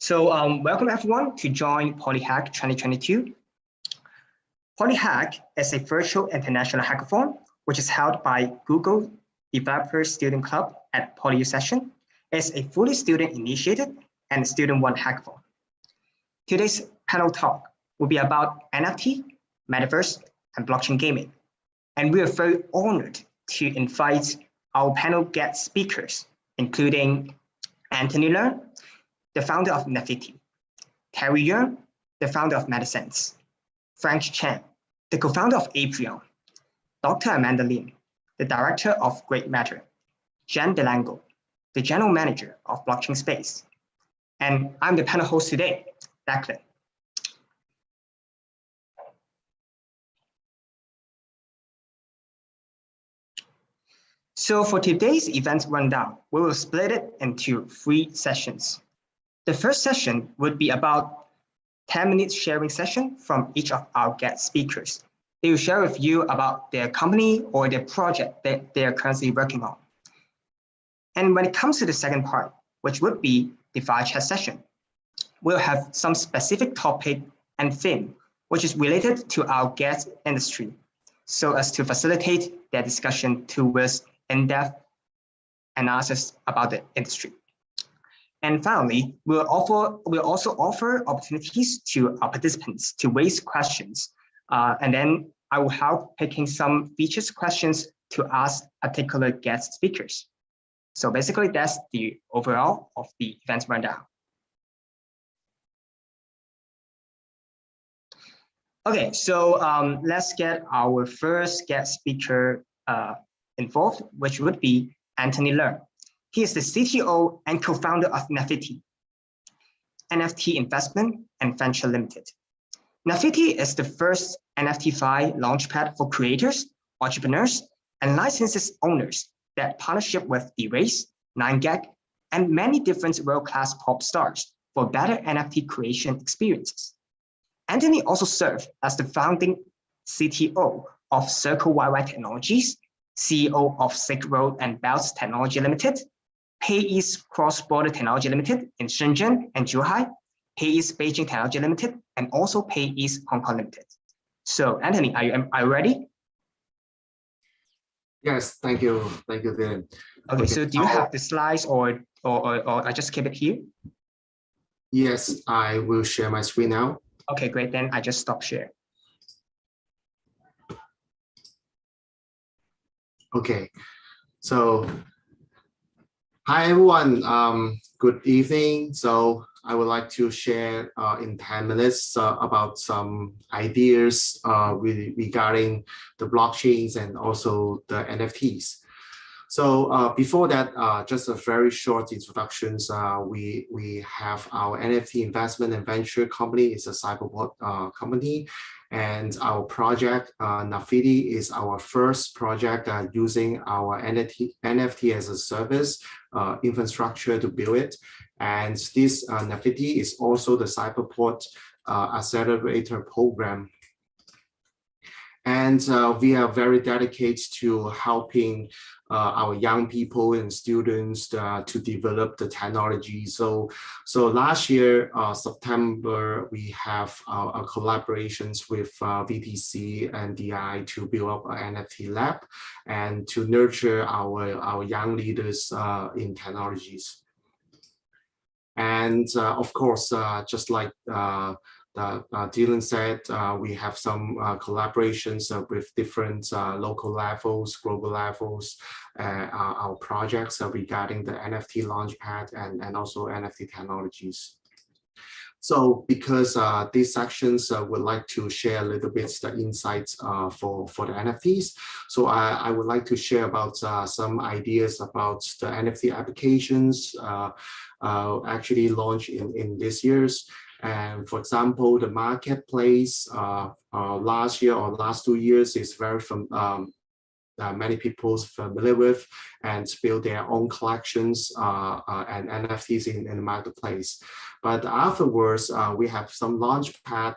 Welcome everyone to join PolyHack 2022. PolyHack is a virtual international hackathon, which is held by Google Developer Student Club at PolyU session. It's a fully student-initiated and student-run hackathon. Today's panel talk will be about NFT, metaverse, and blockchain gaming. And we are very honored to invite our panel guest speakers, including Anthony Leung, the founder of NFT, Terry Yeung, the founder of MetaSense, Frank Chen, the co-founder of Aprion, Dr. Amanda Lim, the director of Great Matter, Jen Delango, the general manager of Blockchain Space, and I'm the panel host today, Declan. So for today's event rundown, we will split it into 3 sessions. The first session would be about 10 minutes sharing session from each of our guest speakers. They will share with you about their company or their project that they are currently working on. And when it comes to the second part, which would be the fire chat session, we'll have some specific topic and theme, which is related to our guest industry, so as to facilitate their discussion towards in-depth analysis about the industry. And finally, we'll also offer opportunities to our participants to raise questions. And then I will help picking some features questions to ask particular guest speakers. So basically, that's the overall of the event rundown. Okay, so let's get our first guest speaker involved, which would be Anthony Leung. He is the CTO and co-founder of NFT Investment and Venture Limited. NFT is the first NFT-fi launchpad for creators, entrepreneurs, and licenses owners that partnership with Erase, 9gag, and many different world-class pop stars for better NFT creation experiences. Anthony also served as the founding CTO of Circle YY Technologies, CEO of Silk Road and Belts Technology Limited, PayEast Cross-Border Technology Limited in Shenzhen and Zhuhai, PayEast Beijing Technology Limited, and also PayEast Hong Kong Limited. So Anthony, are you ready? Yes, thank you, Dylan. Okay, so do you have the slides or I just keep it here? Yes, I will share my screen now. Okay, great, then I just stop share. Okay, so hi everyone, good evening. So I would like to share in 10 minutes about some ideas regarding the blockchains and also the NFTs. So before that, just a very short introduction. We have our NFT investment and venture company. It's a cyberport company. And our project, Nafiti, is our first project using our NFT as a service infrastructure to build it. And this Nafiti is also the cyberport accelerator program. And we are very dedicated to helping our young people and students to develop the technology. So last year, September, we have our collaborations with VTC and DI to build up an NFT lab and to nurture our young leaders in technologies. And of course, just like Dylan said, we have some collaborations with different local levels, global levels, our projects regarding the NFT Launchpad and also NFT technologies. So because these sections would like to share a little bit the insights for the NFTs. So I would like to share about some ideas about the NFT applications actually launched in this year's. And for example, the marketplace last year or last 2 years is very many people familiar with and build their own collections and NFTs in the marketplace. But afterwards, we have some launchpad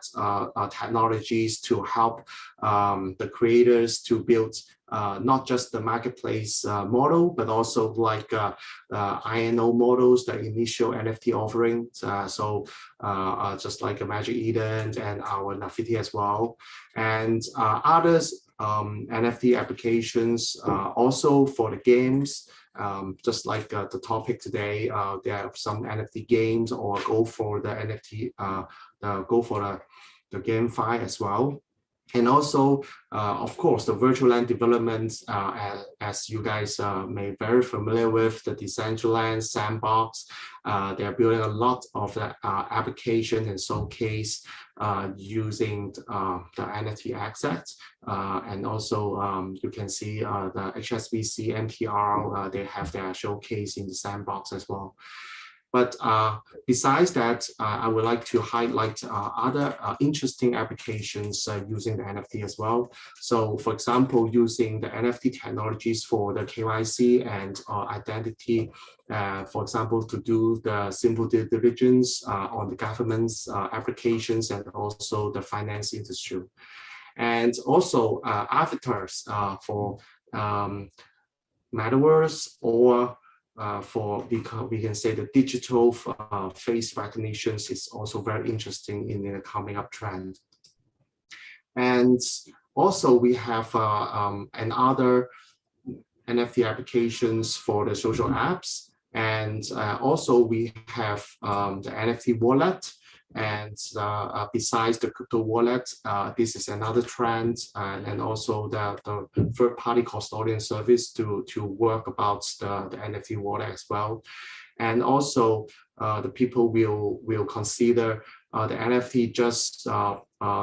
technologies to help the creators to build not just the marketplace model, but also like INO models, the initial NFT offerings. Just like a Magic Eden and our Graffiti as well, and others NFT applications also for the games. Just like the topic today, there are some NFT games or go for the NFT, go for the GameFi as well. And also, of course, the virtual land developments, as you guys may be very familiar with, the decentralized sandbox. They're building a lot of the application and showcase using the NFT assets. And also, you can see the HSBC, MTR, they have their showcase in the sandbox as well. But besides that, I would like to highlight other interesting applications using the NFT as well. So for example, using the NFT technologies for the KYC and identity, for example, to do the simple due diligence on the government's applications and also the finance industry. And also avatars for metaverse or we can say the digital face recognitions is also very interesting in the coming up trend. And also we have another NFT applications for the social apps. And also we have the NFT wallet. And besides the crypto wallet, this is another trend, and also the third-party custodian service to work about the NFT wallet as well. And also the people will consider the NFT just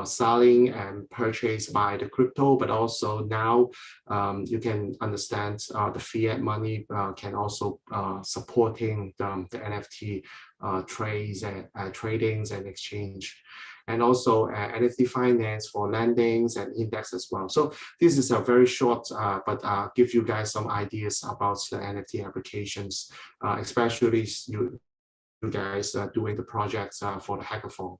selling and purchased by the crypto, but also now you can understand the fiat money can also supporting the NFT trades and tradings and exchange, and also NFT finance for lendings and index as well. So this is a very short, but give you guys some ideas about the NFT applications, especially you guys doing the projects for the hackathon.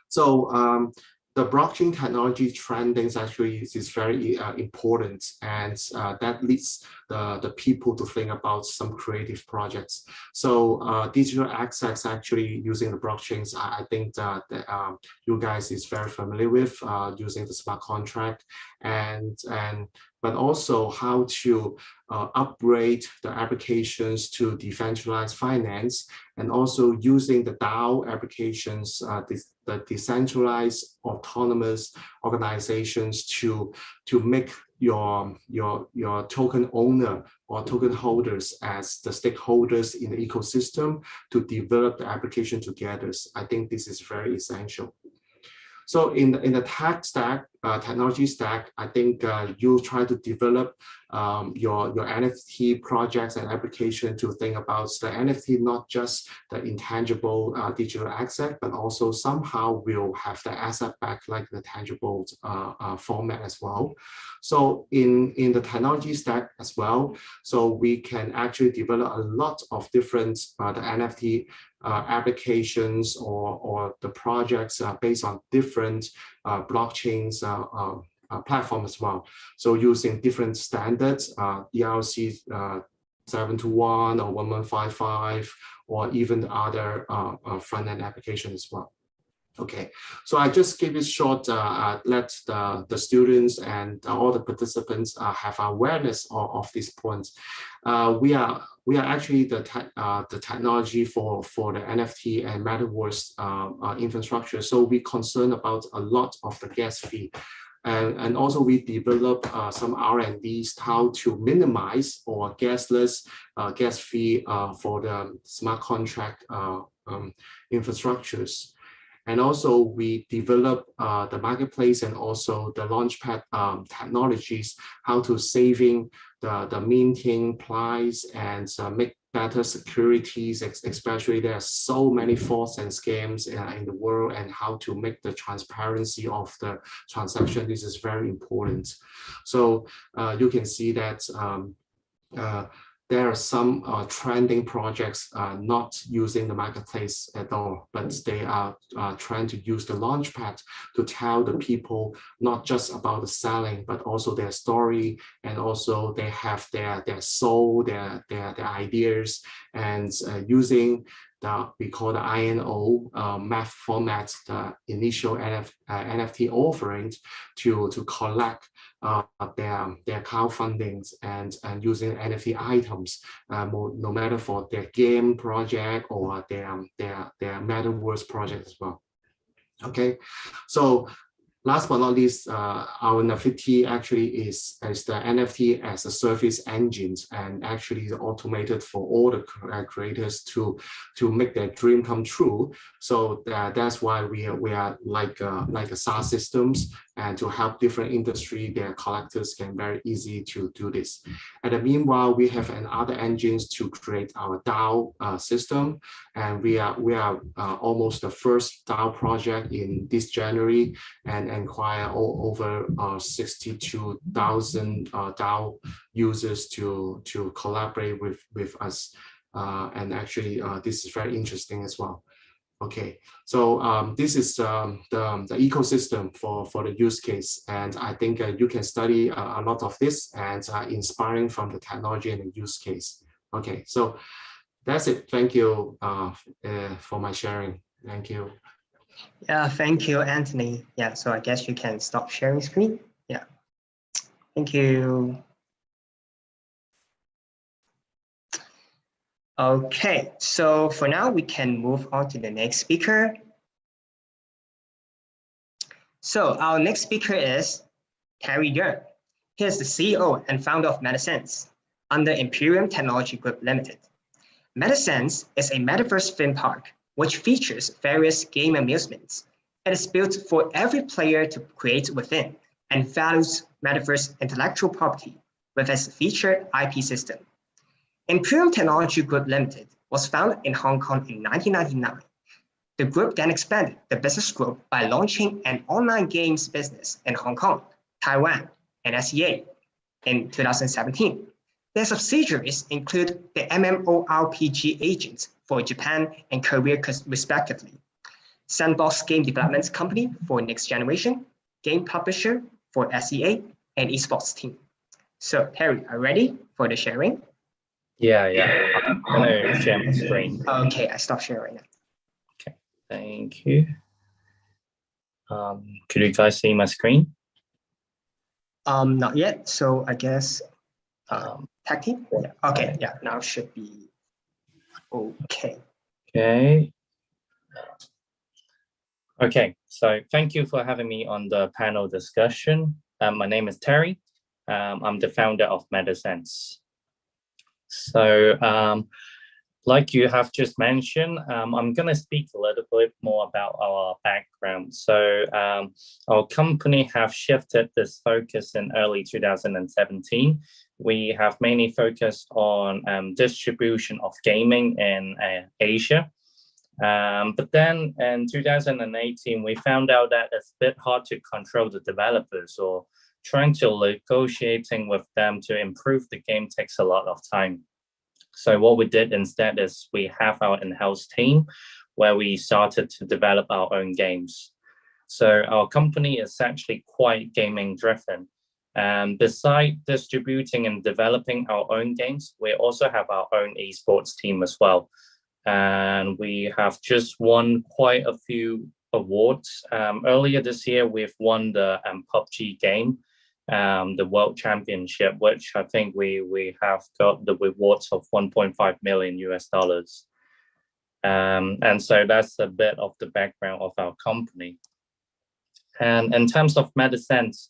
So the blockchain technology trending actually is very important, and that leads the people to think about some creative projects. So digital assets actually using the blockchains, I think that you guys is very familiar with using the smart contract, but also how to upgrade the applications to decentralized finance, and also using the DAO applications, the decentralized autonomous organizations to make your token owner or token holders as the stakeholders in the ecosystem to develop the application together. I think this is very essential. So in the tech stack, technology stack, I think you try to develop your NFT projects and application to think about the NFT, not just the intangible digital asset, but also somehow will have the asset back like the tangible format as well. So in the technology stack as well, so we can actually develop a lot of different the NFT applications or the projects based on different blockchains platform as well. So using different standards, ERC 721 or 1155, or even the other front-end application as well. Okay, so I just give it short, let the students and all the participants have awareness of this point. We are actually the technology for the NFT and metaverse infrastructure. So we concern about a lot of the gas fee. And also we develop some R&Ds how to minimize or gasless gas fee for the smart contract infrastructures. And also we develop the marketplace and also the launchpad technologies, how to saving the minting price and make better securities, especially there are so many frauds and scams in the world, and how to make the transparency of the transaction. This is very important. So you can see that there are some trending projects not using the marketplace at all, but they are trying to use the launchpad to tell the people not just about the selling, but also their story, and also they have their soul, their ideas, and using we call the INO math format, the initial NFT offerings to collect their crowdfundings and using NFT items, no matter for their game project or their metaverse project as well. Okay, so last but not least, our NFT actually is the NFT as a service engines, and actually automated for all the creators to make their dream come true. So that's why we are like a SaaS systems, and to help different industry, their collectors can very easy to do this. And then meanwhile, we have other engines to create our DAO system, and we are almost the first DAO project in this January, and acquire over 62,000 DAO users to collaborate with us, and actually this is very interesting as well. Okay, so this is the ecosystem for the use case, and I think you can study a lot of this and inspiring from the technology and the use case. Okay, so that's it. Thank you for my sharing. Thank you. Yeah, thank you, Anthony. Yeah, so I guess you can stop sharing screen. Yeah, thank you. Okay, so for now, we can move on to the next speaker. So our next speaker is Terry Yeung. He is the CEO and founder of MetaSense under Imperium Technology Group Limited. MetaSense is a metaverse theme park which features various game amusements. It is built for every player to create within and values metaverse intellectual property with its featured IP system. Imperium Technology Group Limited was founded in Hong Kong in 1999. The group then expanded the business scope by launching an online games business in Hong Kong, Taiwan, and SEA in 2017. Their subsidiaries include the MMORPG agents for Japan and Korea respectively, Sandbox Game Development Company for Next Generation, Game Publisher for SEA, and esports team. So Terry, are you ready for the sharing? Yeah. I'm gonna share my screen. Okay, I stop sharing right now. Okay, thank you. Could you guys see my screen? Not yet. So I guess tag team. Yeah. Okay. Yeah. Now should be okay. Okay. So thank you for having me on the panel discussion. My name is Terry. I'm the founder of MetaSense. So, like you have just mentioned, I'm going to speak a little bit more about our background. So, our company have shifted this focus in early 2017. We have mainly focused on distribution of gaming in Asia. But then in 2018, we found out that it's a bit hard to control the developers, or trying to negotiating with them to improve the game takes a lot of time. So what we did instead is we have our in-house team where we started to develop our own games. So our company is actually quite gaming driven. And besides distributing and developing our own games, we also have our own esports team as well. And we have just won quite a few awards. Earlier this year, we've won the PUBG game, the World Championship, which I think we have got the rewards of $1.5 million US. And so that's a bit of the background of our company. And in terms of MetaSense,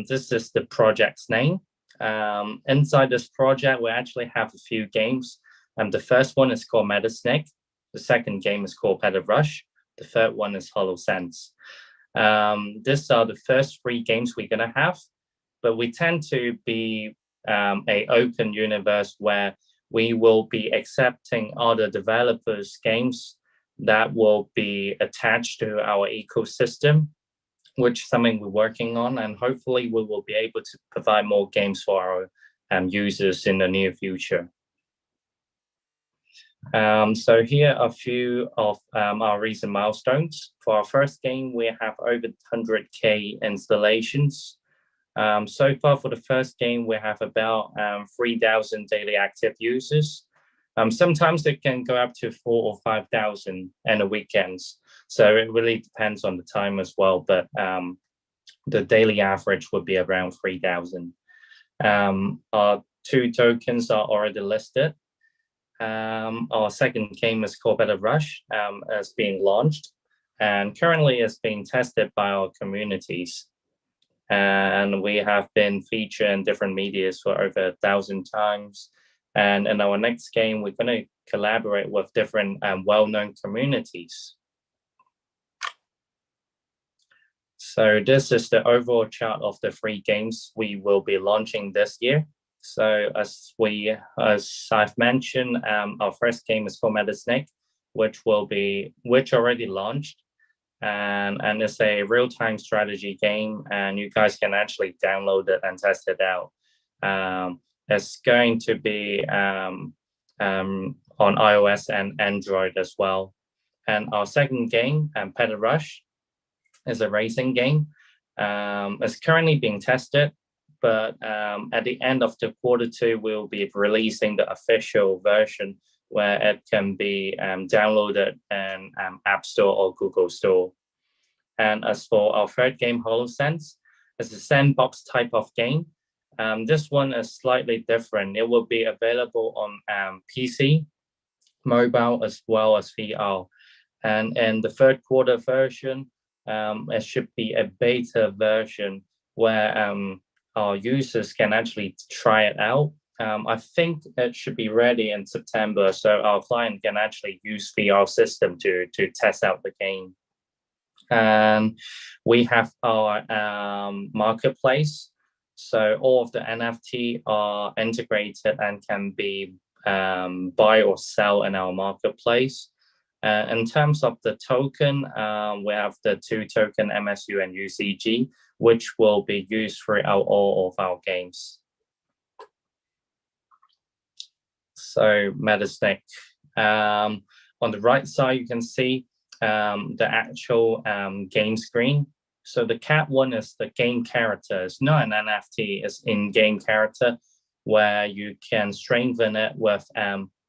this is the project's name. Inside this project, we actually have a few games. The first one is called MetaSnake. The second game is called Peta Rush. The third one is HoloSense. These are the first 3 games we're going to have, but we tend to be an open universe where we will be accepting other developers' games that will be attached to our ecosystem, which is something we're working on, and hopefully we will be able to provide more games for our users in the near future. So here are a few of our recent milestones. For our first game, we have over 100K installations. So far for the first game, we have about 3,000 daily active users. Sometimes it can go up to 4,000 or 5,000 in the weekends. So it really depends on the time as well, but the daily average would be around 3,000. Our 2 tokens are already listed. Our second game is called Better Rush, is being launched, and currently is being tested by our communities. And we have been featured in different medias for over 1,000 times. And in our next game, we're going to collaborate with different well-known communities. So this is the overall chart of the 3 games we will be launching this year. So as I've mentioned, our first game is called Snake, which already launched, and it's a real-time strategy game, and you guys can actually download it and test it out. It's going to be on iOS and Android as well. And our second game, Better Rush, is a racing game. It's currently being tested, but at the end of the Q2, we'll be releasing the official version where it can be downloaded in App Store or Google Store. And as for our third game, HoloSense, it's a sandbox type of game. This one is slightly different. It will be available on PC, mobile, as well as VR. And in the Q3 version, it should be a beta version where our users can actually try it out. I think it should be ready in September, so our client can actually use VR system to test out the game. And we have our marketplace. So all of the NFT are integrated and can be buy or sell in our marketplace. In terms of the token, we have the 2 token MSU and UCG, which will be used throughout all of our games. So Metasnake. On the right side, you can see the actual game screen. So the cat one is the game character. It's not an NFT, it's in-game character where you can strengthen it with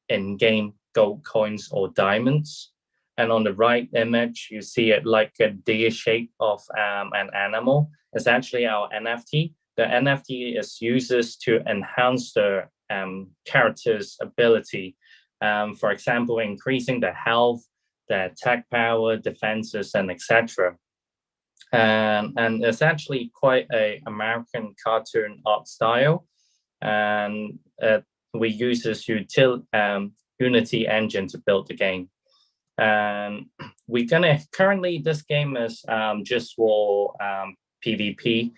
in-game gold coins or diamonds. And on the right image, you see it like a deer shape of an animal. It's actually our NFT. The NFT is uses to enhance the character's ability. For example, increasing the health, the attack power, defenses, and etc. And it's actually quite a American cartoon art style. And we use this Unity engine to build the game. And we're gonna currently this game is just for PvP,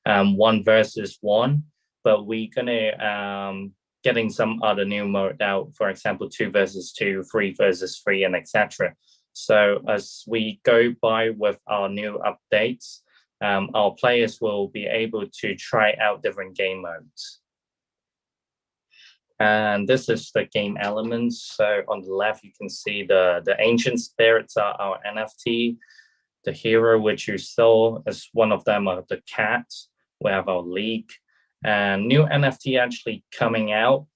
1 versus 1, but we're gonna getting some other new mode out, for example 2 versus 2, 3 versus 3, and etc. So as we go by with our new updates, our players will be able to try out different game modes. And this is the game elements. So on the left, you can see the ancient spirits are our NFT. The hero, which you saw, is one of them are the cats. We have our league. And new NFT actually coming out.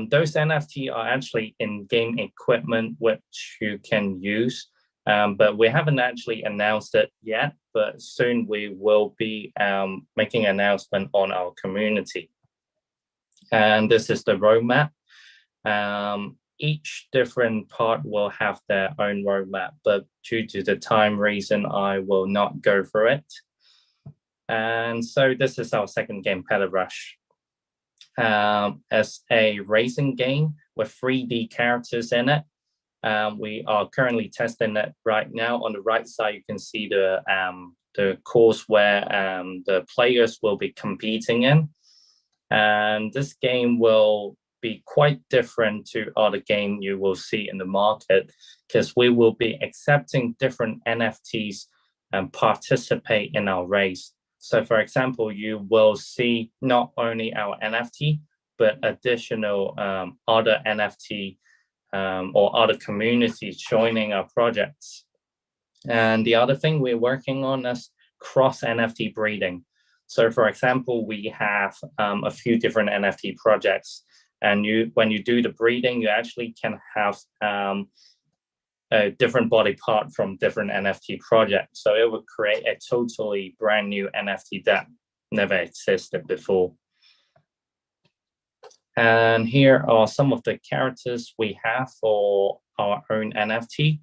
Those NFT are actually in-game equipment which you can use. But we haven't actually announced it yet, but soon we will be making an announcement on our community. And this is the roadmap. Each different part will have their own roadmap, but due to the time reason, I will not go through it. And so this is our second game, Better Rush. As a racing game with 3D characters in it. We are currently testing it right now. On the right side, you can see the course where the players will be competing in. And this game will be quite different to other games you will see in the market because we will be accepting different NFTs and participate in our race. So for example, you will see not only our NFT, but additional other NFT or other communities joining our projects. And the other thing we're working on is cross NFT breeding. So for example, we have a few different NFT projects, and when you do the breeding, you actually can have a different body part from different NFT projects. So it would create a totally brand new NFT that never existed before. And here are some of the characters we have for our own NFT.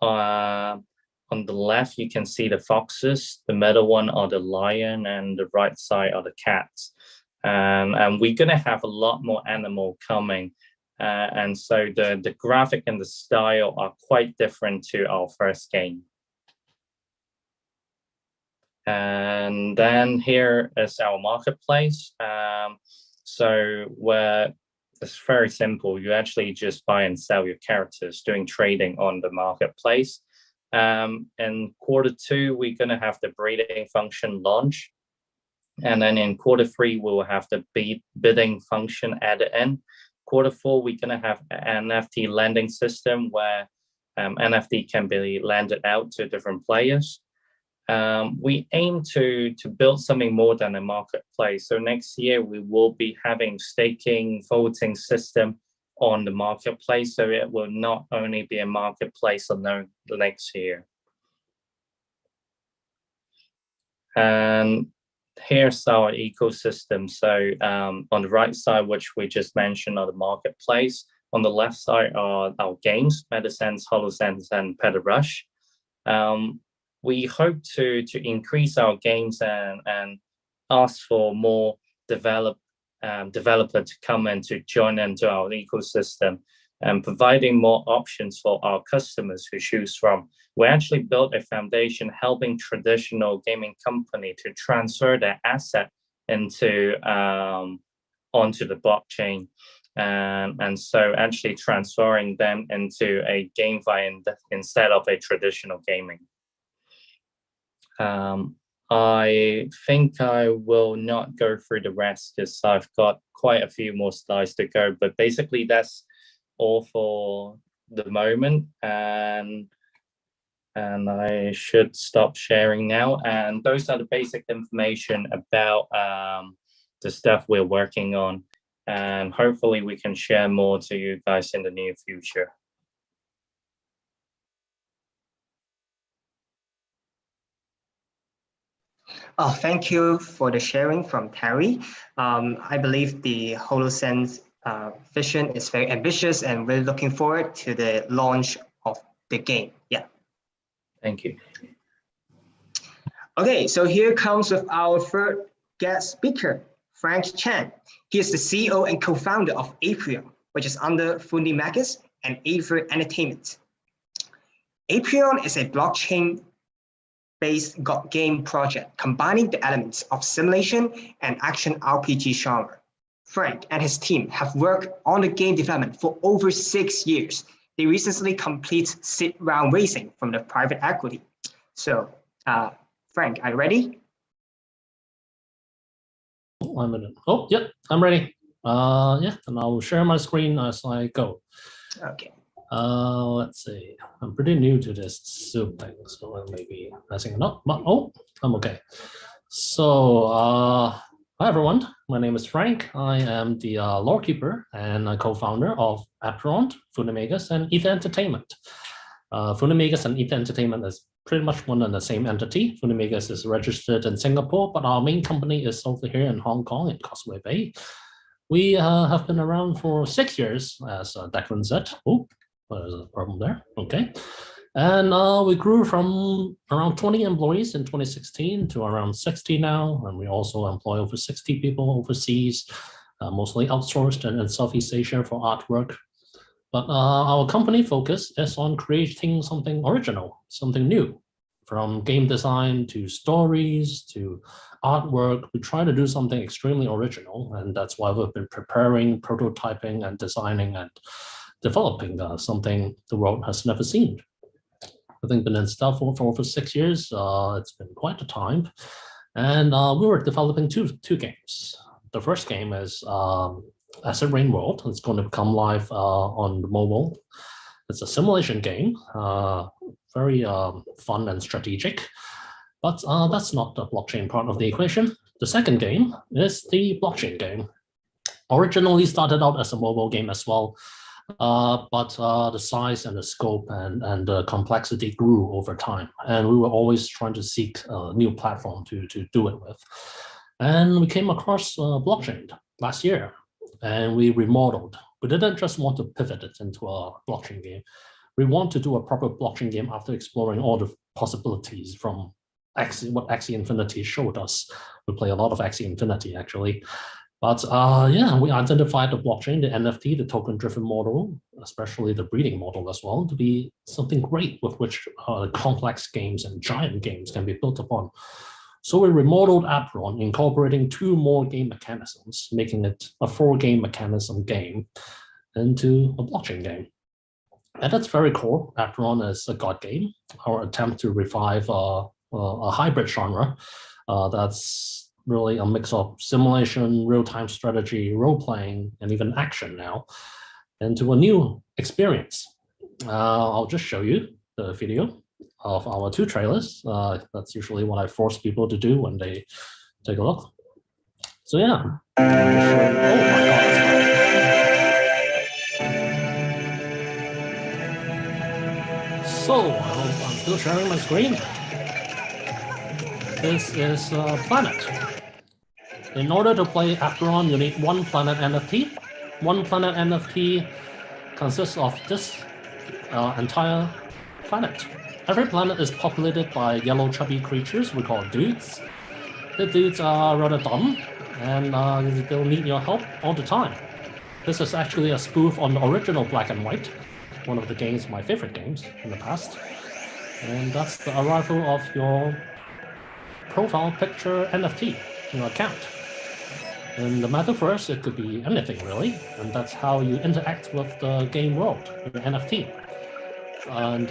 On the left, you can see the foxes, the middle one are the lion, and the right side are the cats. And we're gonna have a lot more animal coming. And so the graphic and the style are quite different to our first game. And then here is our marketplace. So where it's very simple. You actually just buy and sell your characters, doing trading on the marketplace. In Q2, we're gonna have the breeding function launch. And then in Q3, we'll have the bidding function added in. Q4, we're gonna have an NFT lending system where NFT can be lended out to different players. We aim to build something more than a marketplace. So next year, we will be having staking voting system on the marketplace. So it will not only be a marketplace alone the next year. And here's our ecosystem. So on the right side, which we just mentioned, are the marketplace. On the left side are our games, MetaSense, HoloSense, and PetaRush. We hope to increase our games and ask for more developer to come and to join into our ecosystem, and providing more options for our customers who choose from. We actually built a foundation helping traditional gaming company to transfer their asset into onto the blockchain, and so actually transferring them into a GameFi instead of a traditional gaming. I think I will not go through the rest because I've got quite a few more slides to go, but basically that's all for the moment, and I should stop sharing now. And those are the basic information about the stuff we're working on, and hopefully we can share more to you guys in the near future. Oh, thank you for the sharing from Terry. I believe the HoloSense vision is very ambitious, and we're looking forward to the launch of the game. Yeah. Thank you. Okay, so here comes with our third guest speaker, Frank Chan. He is the CEO and co-founder of Aprion, which is under Funimation and Aver Entertainment. Aprion is a blockchain-based game project combining the elements of simulation and action RPG genre. Frank and his team have worked on the game development for over 6 years. They recently completed seed round raising from the private equity. So, Frank, are you ready? 1 minute. Oh, yep, I'm ready. Yeah, and I'll share my screen as I go. Okay. Let's see. I'm pretty new to this Zoom thing, so I may be messing it up. But oh, I'm okay. So, hi everyone. My name is Frank. I am the lore keeper and a co-founder of Aprion, Funimation, and Aver Entertainment. Funimation and Aver Entertainment is pretty much one and the same entity. Funimation is registered in Singapore, but our main company is over here in Hong Kong in Causeway Bay. We have been around for 6 years, as Declan said. Oh, there's a problem there. Okay. And we grew from around 20 employees in 2016 to around 60 now. And we also employ over 60 people overseas, mostly outsourced and in Southeast Asia for artwork. But our company focus is on creating something original, something new. From game design to stories to artwork, we try to do something extremely original. And that's why we've been preparing, prototyping, and designing and developing something the world has never seen. I think been in stealth for over 6 years. It's been quite a time. And we were developing two games. The first game is Acid Rain World. It's going to come live on the mobile. It's a simulation game, very fun and strategic, but that's not the blockchain part of the equation. The second game is the blockchain game. Originally started out as a mobile game as well, but the size and the scope and the complexity grew over time. And we were always trying to seek a new platform to do it with. And we came across blockchain last year, and we remodeled. We didn't just want to pivot it into a blockchain game. We want to do a proper blockchain game after exploring all the possibilities from what Axie Infinity showed us. We play a lot of Axie Infinity, actually. But yeah, we identified the blockchain, the NFT, the token-driven model, especially the breeding model as well, to be something great with which complex games and giant games can be built upon. So we remodeled Apron, incorporating 2 more game mechanisms, making it a 4-game mechanism game into a blockchain game. At its very core, Apron is a god game, our attempt to revive a hybrid genre that's really a mix of simulation, real-time strategy, role-playing, and even action now, into a new experience. I'll just show you the video of our 2 trailers. That's usually what I force people to do when they take a look. So yeah. Oh my God. So I'm still sharing my screen. This is Planet. In order to play Apron, you need 1 Planet NFT. 1 Planet NFT consists of this entire planet. Every planet is populated by yellow chubby creatures we call dudes. The dudes are rather dumb, and they'll need your help all the time. This is actually a spoof on the original Black and White, one of the games, my favorite games in the past. And that's the arrival of your profile picture NFT, your account. In the metaverse, it could be anything really, and that's how you interact with the game world, your NFT. And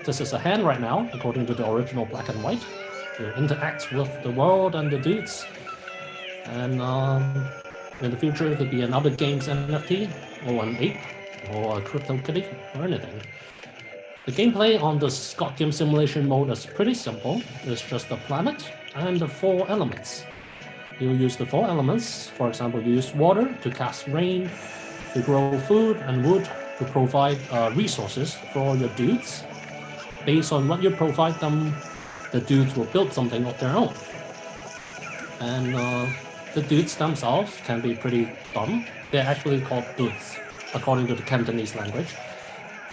this is a hand right now, according to the original Black and White. You interact with the world and the dudes. And in the future, it could be another game's NFT, or an ape, or a crypto kitty, or anything. The gameplay on the Scott Game Simulation mode is pretty simple. It's just a planet and the 4 elements. You use the 4 elements. For example, you use water to cast rain, to grow food and wood, to provide resources for your dudes. Based on what you provide them, the dudes will build something of their own. And the dudes themselves can be pretty dumb. They're actually called dudes, according to the Cantonese language.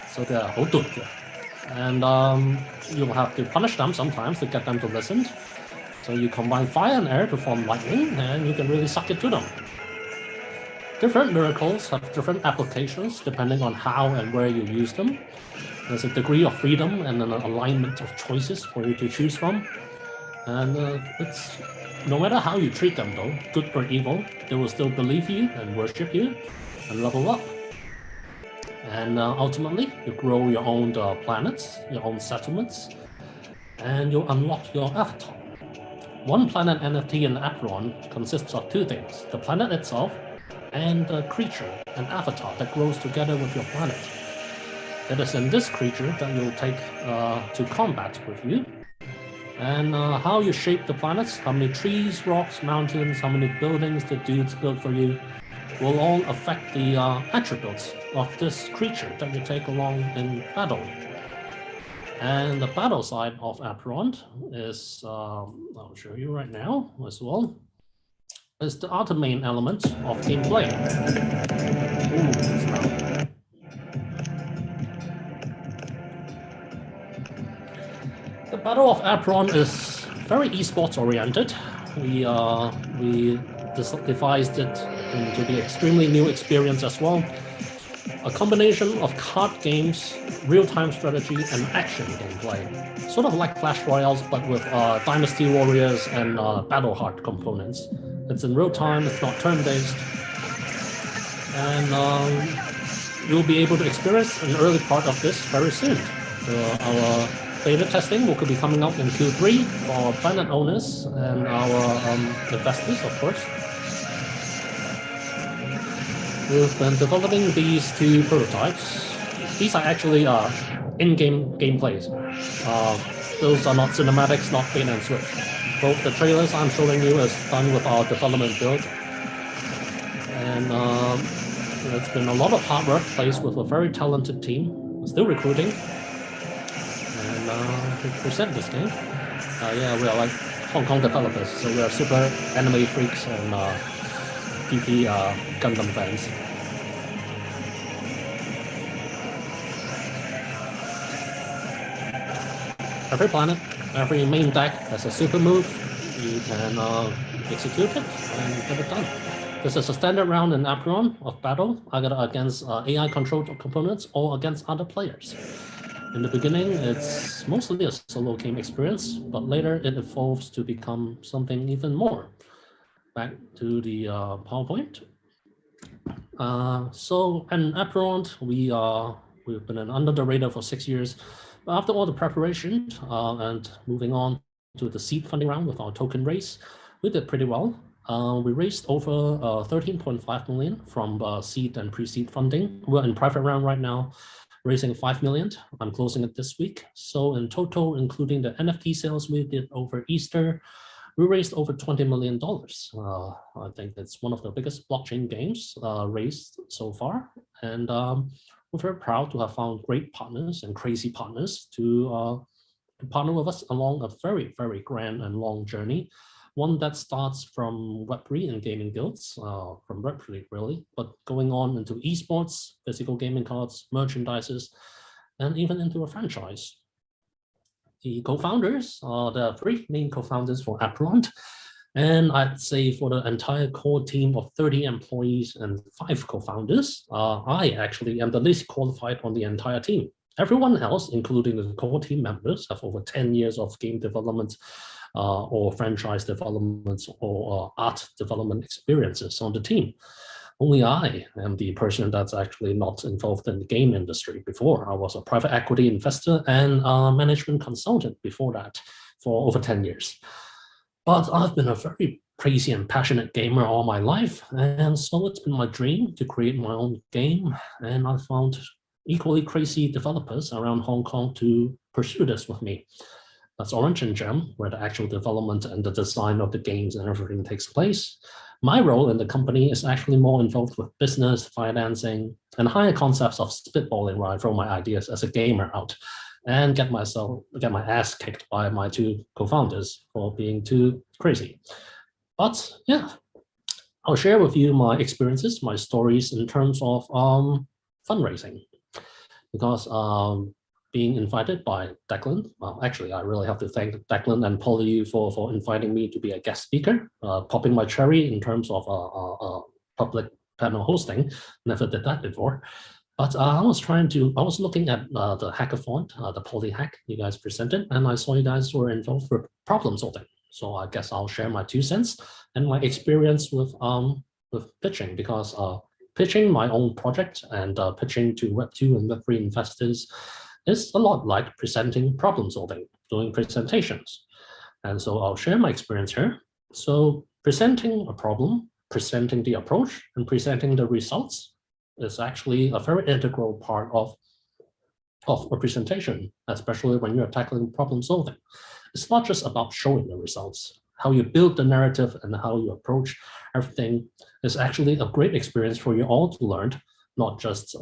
So they're whole dudes. And you'll have to punish them sometimes to get them to listen. So you combine fire and air to form lightning, and you can really suck it to them. Different miracles have different applications depending on how and where you use them. There's a degree of freedom and an alignment of choices for you to choose from. And it's no matter how you treat them though, good or evil, they will still believe you and worship you and level up. And ultimately, you grow your own planets, your own settlements, and you'll unlock your avatar. 1 planet NFT in Apron consists of 2 things, the planet itself and the creature, an avatar that grows together with your planet. It is in this creature that you'll take to combat with you. And how you shape the planets, how many trees, rocks, mountains, how many buildings the dudes build for you, will all affect the attributes of this creature that you take along in battle. And the battle side of Apron is, I'll show you right now as well, is the other main element of gameplay. The Battle of Apron is very esports oriented. We devised it to be extremely new experience as well. A combination of card games, real-time strategy, and action gameplay. Sort of like Clash Royales, but with Dynasty Warriors and Battle Heart components. It's in real time, it's not turn-based. And you'll be able to experience an early part of this very soon. Our beta testing will be coming out in Q3 for our planet owners and our investors, of course. we've been developing these two prototypes. These are actually in-game gameplays. Those are not cinematics, not bait and switch. Both the trailers I'm showing you is done with our development build. And it's been a lot of hard work placed with a very talented team, still recruiting. And to present this game, yeah, we are like Hong Kong developers, so we are super anime freaks and PP Gundam fans. Every planet, every main deck has a super move. You can execute it and get it done. This is a standard round in Aperon of battle, either against AI-controlled components or against other players. In the beginning, it's mostly a solo game experience, but later it evolves to become something even more. Back to the PowerPoint. So in Aperon, we've been under the radar for 6 years. After all the preparation and moving on to the seed funding round with our token raise, we did pretty well. We raised over 13.5 million from seed and pre-seed funding. We're in private round right now, raising 5 million. I'm closing it this week. So in total, including the NFT sales we did over Easter, we raised over $20 million. I think it's one of the biggest blockchain games raised so far. And we're very proud to have found great partners and crazy partners to partner with us along a very, very grand and long journey. One that starts from Web3 and gaming guilds, from Web3 really, but going on into esports, physical gaming cards, merchandises, and even into a franchise. The co-founders are the 3 main co-founders for Aperon. And I'd say for the entire core team of 30 employees and 5 co-founders, I actually am the least qualified on the entire team. Everyone else, including the core team members, have over 10 years of game development or franchise development or art development experiences on the team. Only I am the person that's actually not involved in the game industry before. I was a private equity investor and management consultant before that for over 10 years. But I've been a very crazy and passionate gamer all my life. And so it's been my dream to create my own game. And I found equally crazy developers around Hong Kong to pursue this with me. That's Orange and Gem, where the actual development and the design of the games and everything takes place. My role in the company is actually more involved with business, financing, and higher concepts of spitballing, where I throw my ideas as a gamer out and get my ass kicked by my 2 co-founders for being too crazy. But yeah, I'll share with you my experiences, my stories in terms of fundraising, because being invited by Declan. Well, actually, I really have to thank Declan and Poly for inviting me to be a guest speaker, popping my cherry in terms of public panel hosting. Never did that before. But I was looking at the hackathon, the PolyHack you guys presented, and I saw you guys were involved with problem solving. So I guess I'll share my 2 cents and my experience with pitching, because pitching my own project and pitching to Web2 and Web3 investors is a lot like presenting problem solving, doing presentations. And so I'll share my experience here. So presenting a problem, presenting the approach, and presenting the results is actually a very integral part of a presentation, especially when you're tackling problem solving. It's not just about showing the results. How you build the narrative and how you approach everything is actually a great experience for you all to learn, not just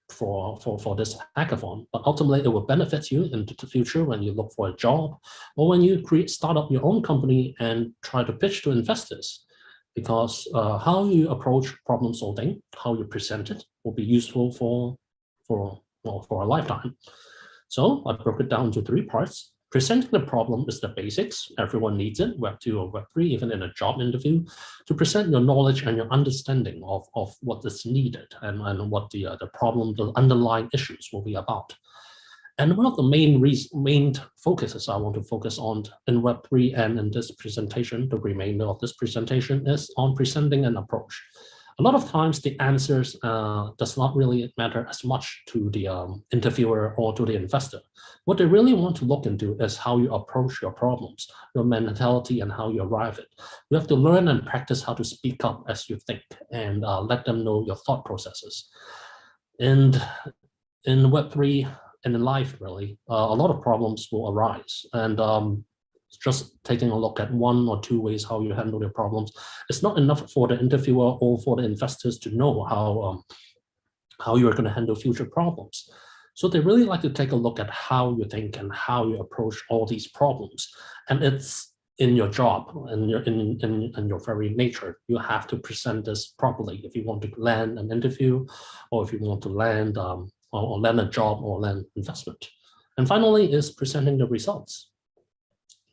for this hackathon, but ultimately it will benefit you into the future when you look for a job or when you start up your own company and try to pitch to investors. Because how you approach problem solving, how you present it, will be useful for a lifetime. So I broke it down into 3 parts. Presenting the problem is the basics. Everyone needs it, Web2 or Web3, even in a job interview, to present your knowledge and your understanding of what is needed and what the problem, the underlying issues will be about. And one of the main focuses I want to focus on in Web3 and in this presentation, the remainder of this presentation, is on presenting an approach. A lot of times the answers does not really matter as much to the interviewer or to the investor. What they really want to look into is how you approach your problems, your mentality, and how you arrive at it. You have to learn and practice how to speak up as you think and let them know your thought processes. And in Web3 and in life, really, a lot of problems will arise. And just taking a look at 1 or 2 ways how you handle your problems, it's not enough for the interviewer or for the investors to know how you're going to handle future problems. So they really like to take a look at how you think and how you approach all these problems. And it's in your job and in your very nature. You have to present this properly if you want to land an interview, or if you want to land or land a job or land investment. And finally is presenting the results.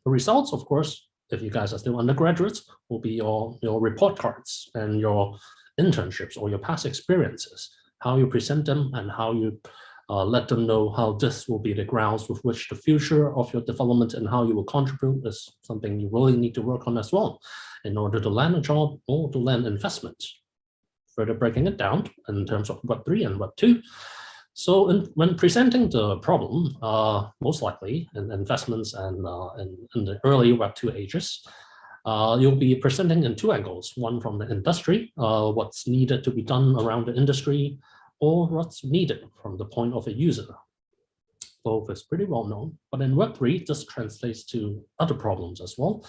The results, of course, if you guys are still undergraduates, will be your report cards and your internships or your past experiences, how you present them and how you let them know how this will be the grounds with which the future of your development and how you will contribute is something you really need to work on as well in order to land a job or to land investments. Further breaking it down in terms of Web3 and Web2. So when presenting the problem, most likely in investments and in the early Web2 ages, you'll be presenting in 2 angles, one from the industry, what's needed to be done around the industry, or what's needed from the point of a user. Both is pretty well known, but in Web3, this translates to other problems as well.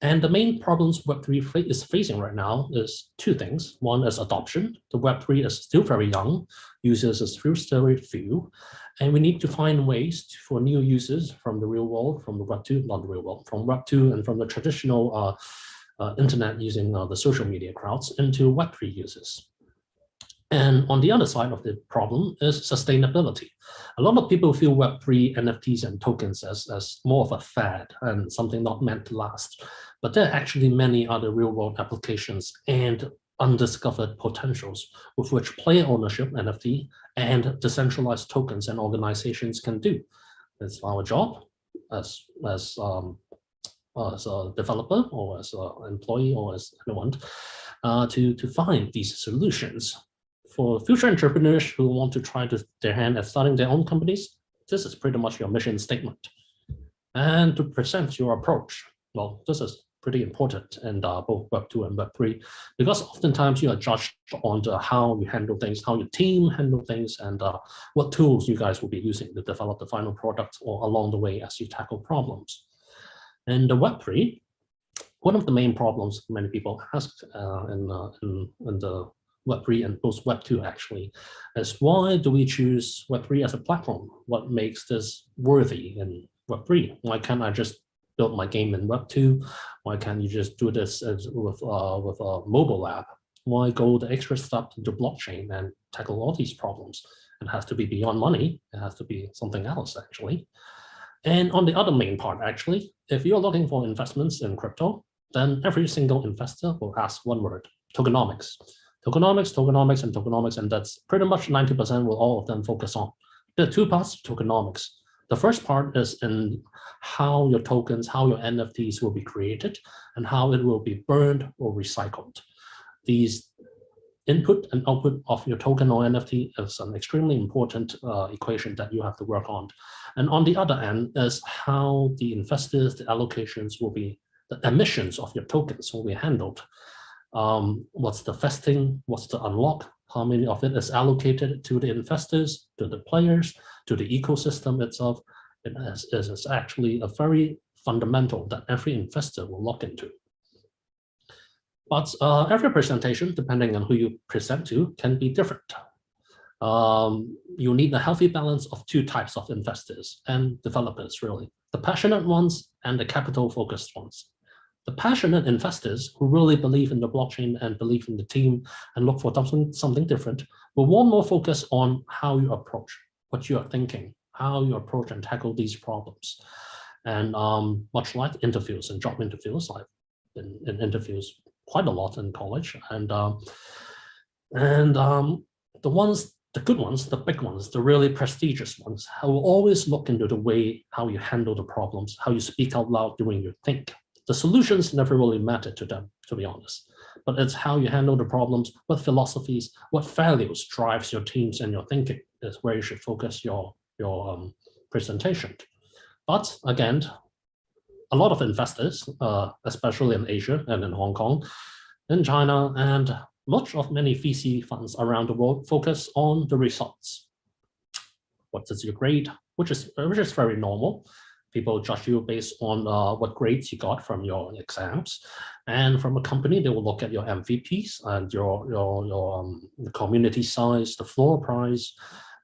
And the main problems Web3 is facing right now is 2 things. One is adoption. The Web3 is still very young. Users is still very few. And we need to find ways for new users from the real world, from the Web2, not the real world, from Web2 and from the traditional internet using the social media crowds into Web3 users. And on the other side of the problem is sustainability. A lot of people feel Web3, NFTs, and tokens as more of a fad and something not meant to last. But there are actually many other real-world applications and undiscovered potentials with which player ownership, NFT, and decentralized tokens and organizations can do. It's our job as a developer or as an employee or as anyone to find these solutions. For future entrepreneurs who want to try their hand at starting their own companies, this is pretty much your mission statement. And to present your approach, well, this is pretty important in both Web2 and Web3, because oftentimes you are judged on how you handle things, how your team handle things, and what tools you guys will be using to develop the final product or along the way as you tackle problems. And the Web3, one of the main problems many people ask in the Web3 and post Web2 actually is, why do we choose Web3 as a platform? What makes this worthy in Web3? Why can't I just build my game in Web2? Why can't you just do this with a mobile app? Why go the extra step into blockchain and tackle all these problems? It has to be beyond money. It has to be something else actually. And on the other main part actually, if you're looking for investments in crypto, then every single investor will ask one word: tokenomics. Tokenomics, tokenomics, and tokenomics, and that's pretty much 90% will all of them focus on. There are 2 parts to tokenomics. The first part is in how your tokens, how your NFTs will be created, and how it will be burned or recycled. These input and output of your token or NFT is an extremely important equation that you have to work on. And on the other end is how the investors, the allocations will be, the emissions of your tokens will be handled. What's the vesting, what's the unlock, how many of it is allocated to the investors, to the players, to the ecosystem itself. It is actually a very fundamental that every investor will look into. But every presentation, depending on who you present to, can be different. You need a healthy balance of 2 types of investors and developers, really. The passionate ones and the capital-focused ones. The passionate investors who really believe in the blockchain and believe in the team and look for something different will want more focus on how you approach, what you are thinking, how you approach and tackle these problems. And much like interviews and job interviews, I've been in interviews quite a lot in college, and the good ones, the big ones, the really prestigious ones, I will always look into the way how you handle the problems, how you speak out loud during your think. The solutions never really matter to them, to be honest. but it's how you handle the problems, what philosophies, what values drives your teams and your thinking is where you should focus your presentation. But again, a lot of investors, especially in Asia and in Hong Kong, in China, and many VC funds around the world focus on the results. What is your grade, which is very normal. People judge you based on what grades you got from your exams, and from a company, they will look at your MVPs and your the community size, the floor price,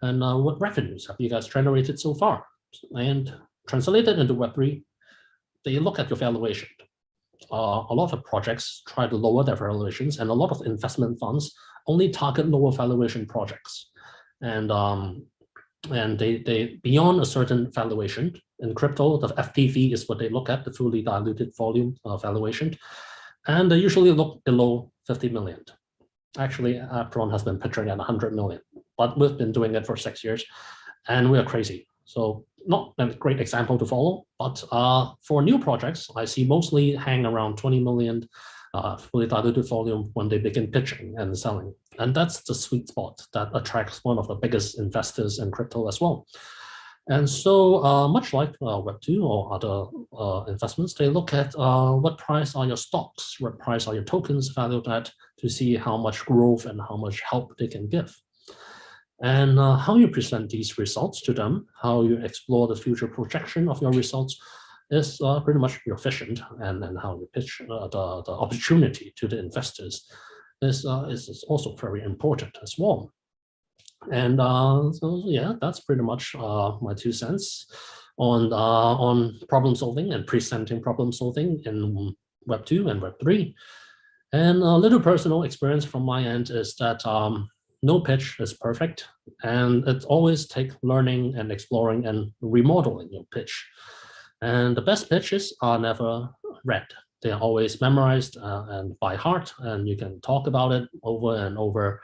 and what revenues have you guys generated so far. And translated into Web3, they look at your valuation. A lot of projects try to lower their valuations, and a lot of investment funds only target lower valuation projects. And they beyond a certain valuation in crypto, the FPV is what they look at, the fully diluted volume valuation, and they usually look below 50 million. Actually, Apron has been pitching at 100 million, but we've been doing it for 6 years, and we are crazy. So not a great example to follow, but for new projects, I see mostly hang around 20 million fully diluted volume when they begin pitching and selling. And that's the sweet spot that attracts one of the biggest investors in crypto as well. And so much like Web2 or other investments, they look at what price are your stocks, what price are your tokens valued at, to see how much growth and how much help they can give. And how you present these results to them, how you explore the future projection of your results is pretty much your vision, and how you pitch the opportunity to the investors is also very important as well. And so yeah, that's pretty much my 2 cents on problem solving and presenting problem solving in Web2 and Web3. And a little personal experience from my end is that no pitch is perfect, and it always takes learning and exploring and remodeling your pitch. And the best pitches are never read. They are always memorized and by heart, and you can talk about it over and over.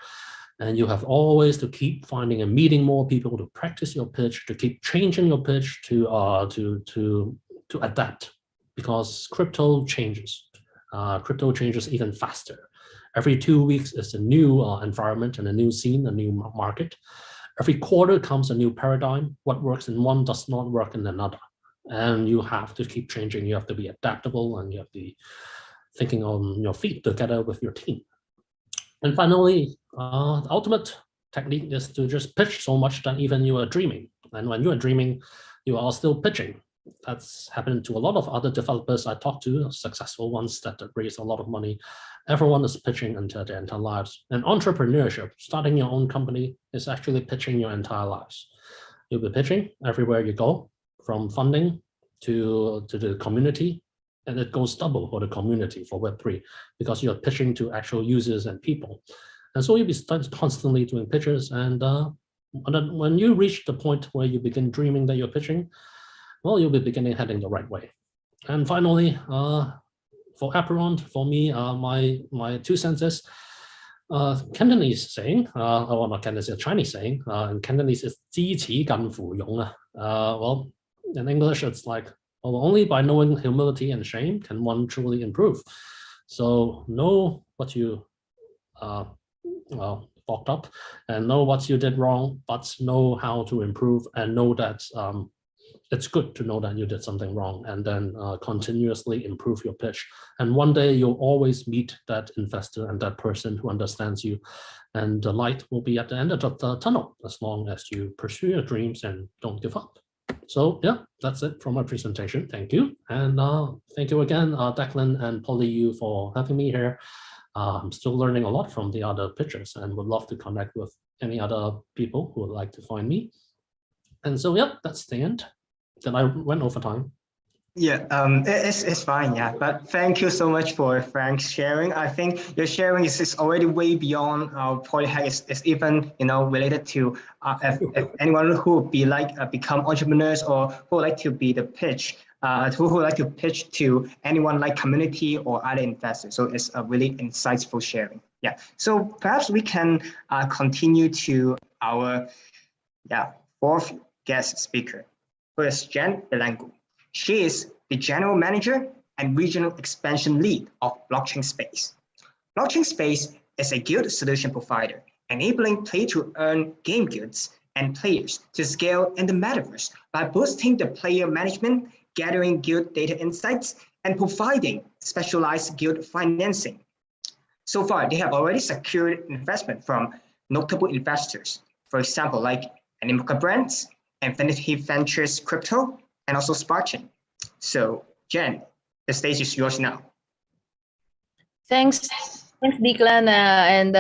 And you have always to keep finding and meeting more people to practice your pitch, to keep changing your pitch, to adapt, because crypto changes. Crypto changes even faster. Every 2 weeks is a new environment and a new scene, a new market. Every quarter comes a new paradigm. What works in one does not work in another. And you have to keep changing. You have to be adaptable, and you have to be thinking on your feet together with your team. And finally, the ultimate technique is to just pitch so much that even you are dreaming. And when you are dreaming, you are still pitching. That's happened to a lot of other developers I talked to, successful ones that raise a lot of money. Everyone is pitching until their entire lives. And entrepreneurship, starting your own company, is actually pitching your entire lives. You'll be pitching everywhere you go, from funding to the community, and it goes double for the community for Web3, because you're pitching to actual users and people. And so you'll be constantly doing pitches, and when you reach the point where you begin dreaming that you're pitching, well, you'll be beginning heading the right way. And finally, for Apron, for me, my 2 cents is Cantonese saying, or not Cantonese, a Chinese saying, in Cantonese is 知恥近乎勇. Well, in English, it's like, well, only by knowing humility and shame can one truly improve. So know what you fucked up, and know what you did wrong, but know how to improve, and know that it's good to know that you did something wrong, and then continuously improve your pitch. And one day you'll always meet that investor and that person who understands you, and the light will be at the end of the tunnel, as long as you pursue your dreams and don't give up. So yeah, that's it from my presentation. Thank you. And thank you again, Declan and Poly, for having me here. I'm still learning a lot from the other pitchers, and would love to connect with any other people who would like to find me. And so yeah, that's the end. Then I went over time. Yeah, it's fine, yeah. But thank you so much for Frank's sharing. I think your sharing is already way beyond PolyHack. It's even related to if anyone who would be become entrepreneurs, or who would like to be the pitch, who would like to pitch to anyone like community or other investors. So it's a really insightful sharing. Yeah. So perhaps we can continue to our 4th guest speaker, who is Jen Belangu. She is the General Manager and Regional Expansion Lead of Blockchain Space. Blockchain Space is a guild solution provider, enabling play-to-earn game guilds and players to scale in the metaverse by boosting the player management, gathering guild data insights, and providing specialized guild financing. So far, they have already secured investment from notable investors, for example, like Animoca Brands, Infinity Ventures Crypto, and also Spartan. So, Jen, the stage is yours now. Thanks, Declan, and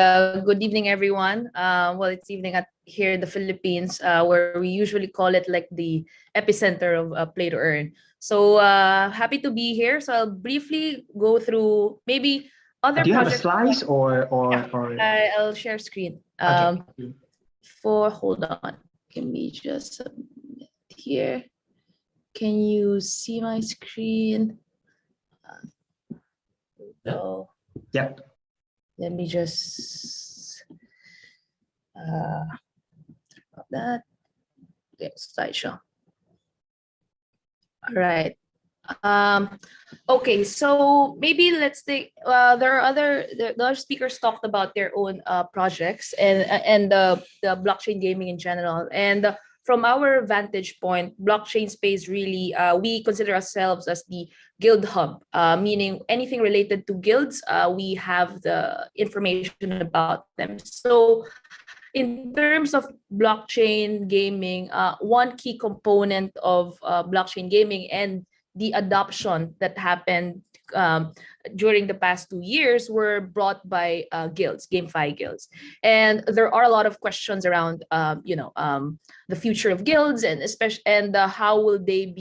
good evening, everyone. Well, it's evening here in the Philippines, where we usually call it like the epicenter of play to earn. So happy to be here. So I'll briefly go through maybe other Do you projects. have a slides or? I'll share screen. Okay. Hold on, can we just submit here? Can you see my screen? So Yep. let me just that. Okay, slideshow. All right. Okay, so maybe let's take. There are the other speakers talked about their own projects and the blockchain gaming in general. And from our vantage point, blockchain space really we consider ourselves as the guild hub, meaning anything related to guilds, we have the information about them. So in terms of blockchain gaming, one key component of blockchain gaming and the adoption that happened during the past 2 years were brought by guilds, GameFi guilds. And there are a lot of questions around, the future of guilds and how will they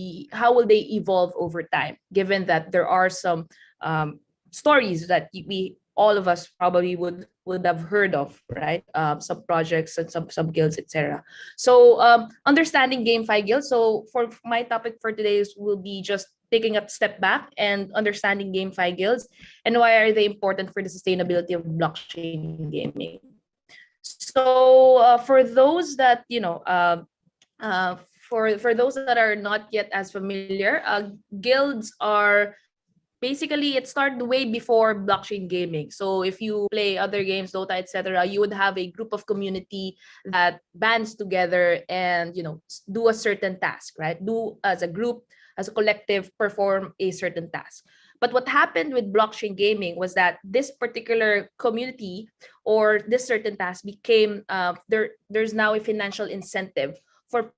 evolve over time, given that there are some stories that all of us probably would have heard of, right? Some projects and some guilds, etc. So understanding GameFi guilds. So for my topic for today will be just taking a step back and understanding GameFi guilds and why are they important for the sustainability of blockchain gaming. So for those that for those that are not yet as familiar, guilds are basically, it started way before blockchain gaming. So if you play other games, Dota, etc., you would have a group of community that bands together and do a certain task, right? Do as a group, as a collective, perform a certain task. But what happened with blockchain gaming was that this particular community or this certain task became there's now a financial incentive for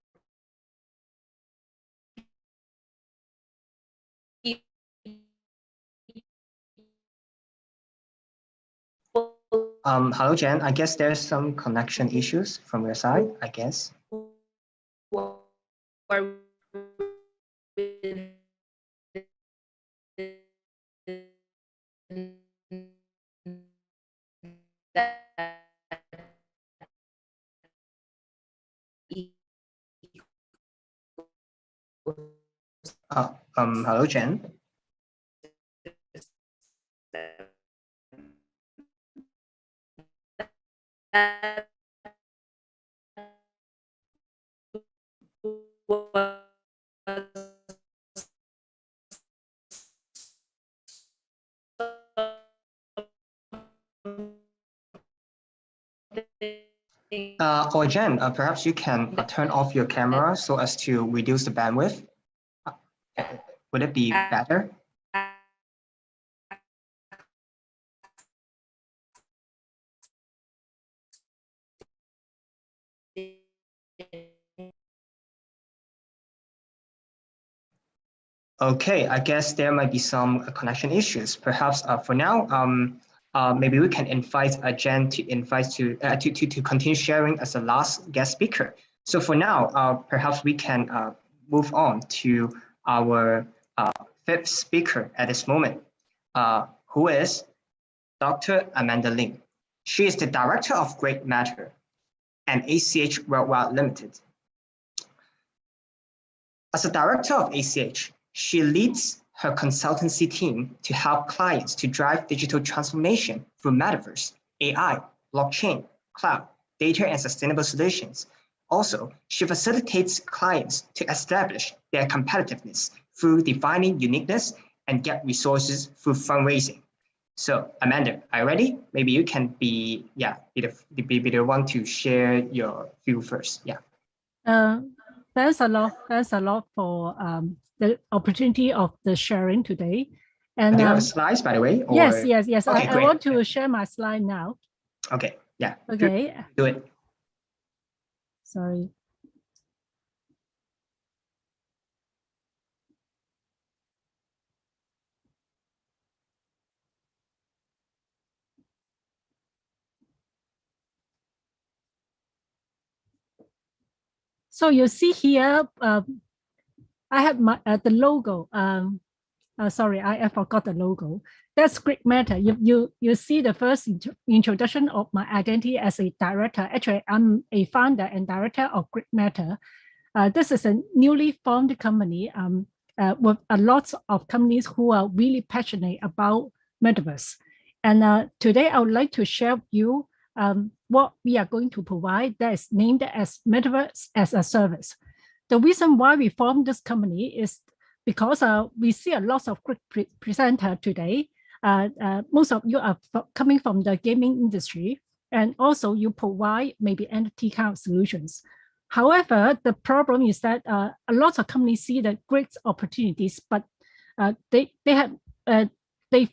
Hello, Jen. I guess there's some connection issues from your side, I guess. Hello, Jen. Or Jen, perhaps you can turn off your camera so as to reduce the bandwidth. Would it be better? Okay, I guess there might be some connection issues. Perhaps for now, maybe we can invite Jen to continue sharing as the last guest speaker. So for now, perhaps we can move on to our fifth speaker at this moment, who is Dr. Amanda Ling. She is the Director of Great Matter and ACH Worldwide Limited. As a director of ACH, she leads her consultancy team to help clients to drive digital transformation through metaverse, AI, blockchain, cloud, data, and sustainable solutions. Also, she facilitates clients to establish their competitiveness through defining uniqueness and get resources through fundraising. So Amanda, are you ready? Maybe you can be the one to share your view first. Yeah. Thanks a lot. Thanks a lot for the opportunity of the sharing today. And do you have slides, by the way? Or... Yes. Okay, I want to share my slide now. Okay. Yeah. Okay. Do it. Sorry. So you see here, I have my the logo. Sorry, I forgot the logo. That's Greek Matter. You see the first introduction of my identity as a director. Actually, I'm a founder and director of Greek Matter. This is a newly formed company with a lot of companies who are really passionate about metaverse. And today I would like to share with you what we are going to provide that is named as Metaverse as a Service. The reason why we formed this company is because we see a lot of great presenters today. Most of you are coming from the gaming industry, and also you provide maybe NFT kind of solutions. However, the problem is that a lot of companies see the great opportunities, but they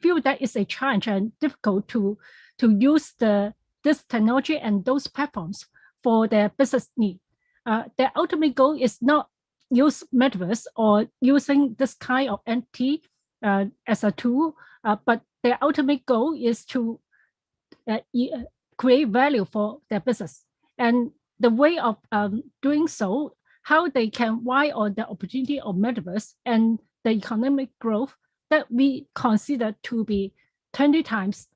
feel that it's a challenge and difficult to use this technology and those platforms for their business need. Their ultimate goal is not use metaverse or using this kind of NFT as a tool, but their ultimate goal is to create value for their business. And the way of doing so, how they can ride on the opportunity of metaverse and the economic growth that we consider to be 20 times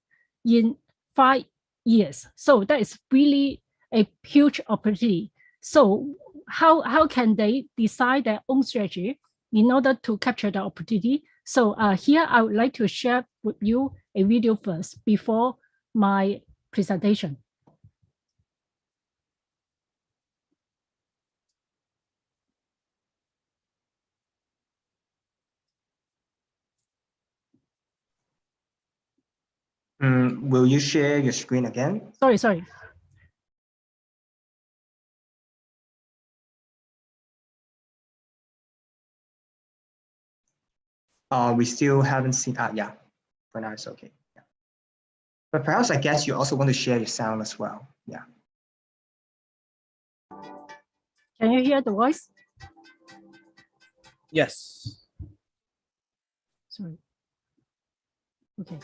in 5 years. So that is really a huge opportunity. So how can they decide their own strategy in order to capture the opportunity? So here I would like to share with you a video first before my presentation. Will you share your screen again? Sorry. We still haven't seen. Yeah, for now it's okay. Yeah. But perhaps I guess you also want to share your sound as well. Yeah. Can you hear the voice? Yes. Sorry. Okay.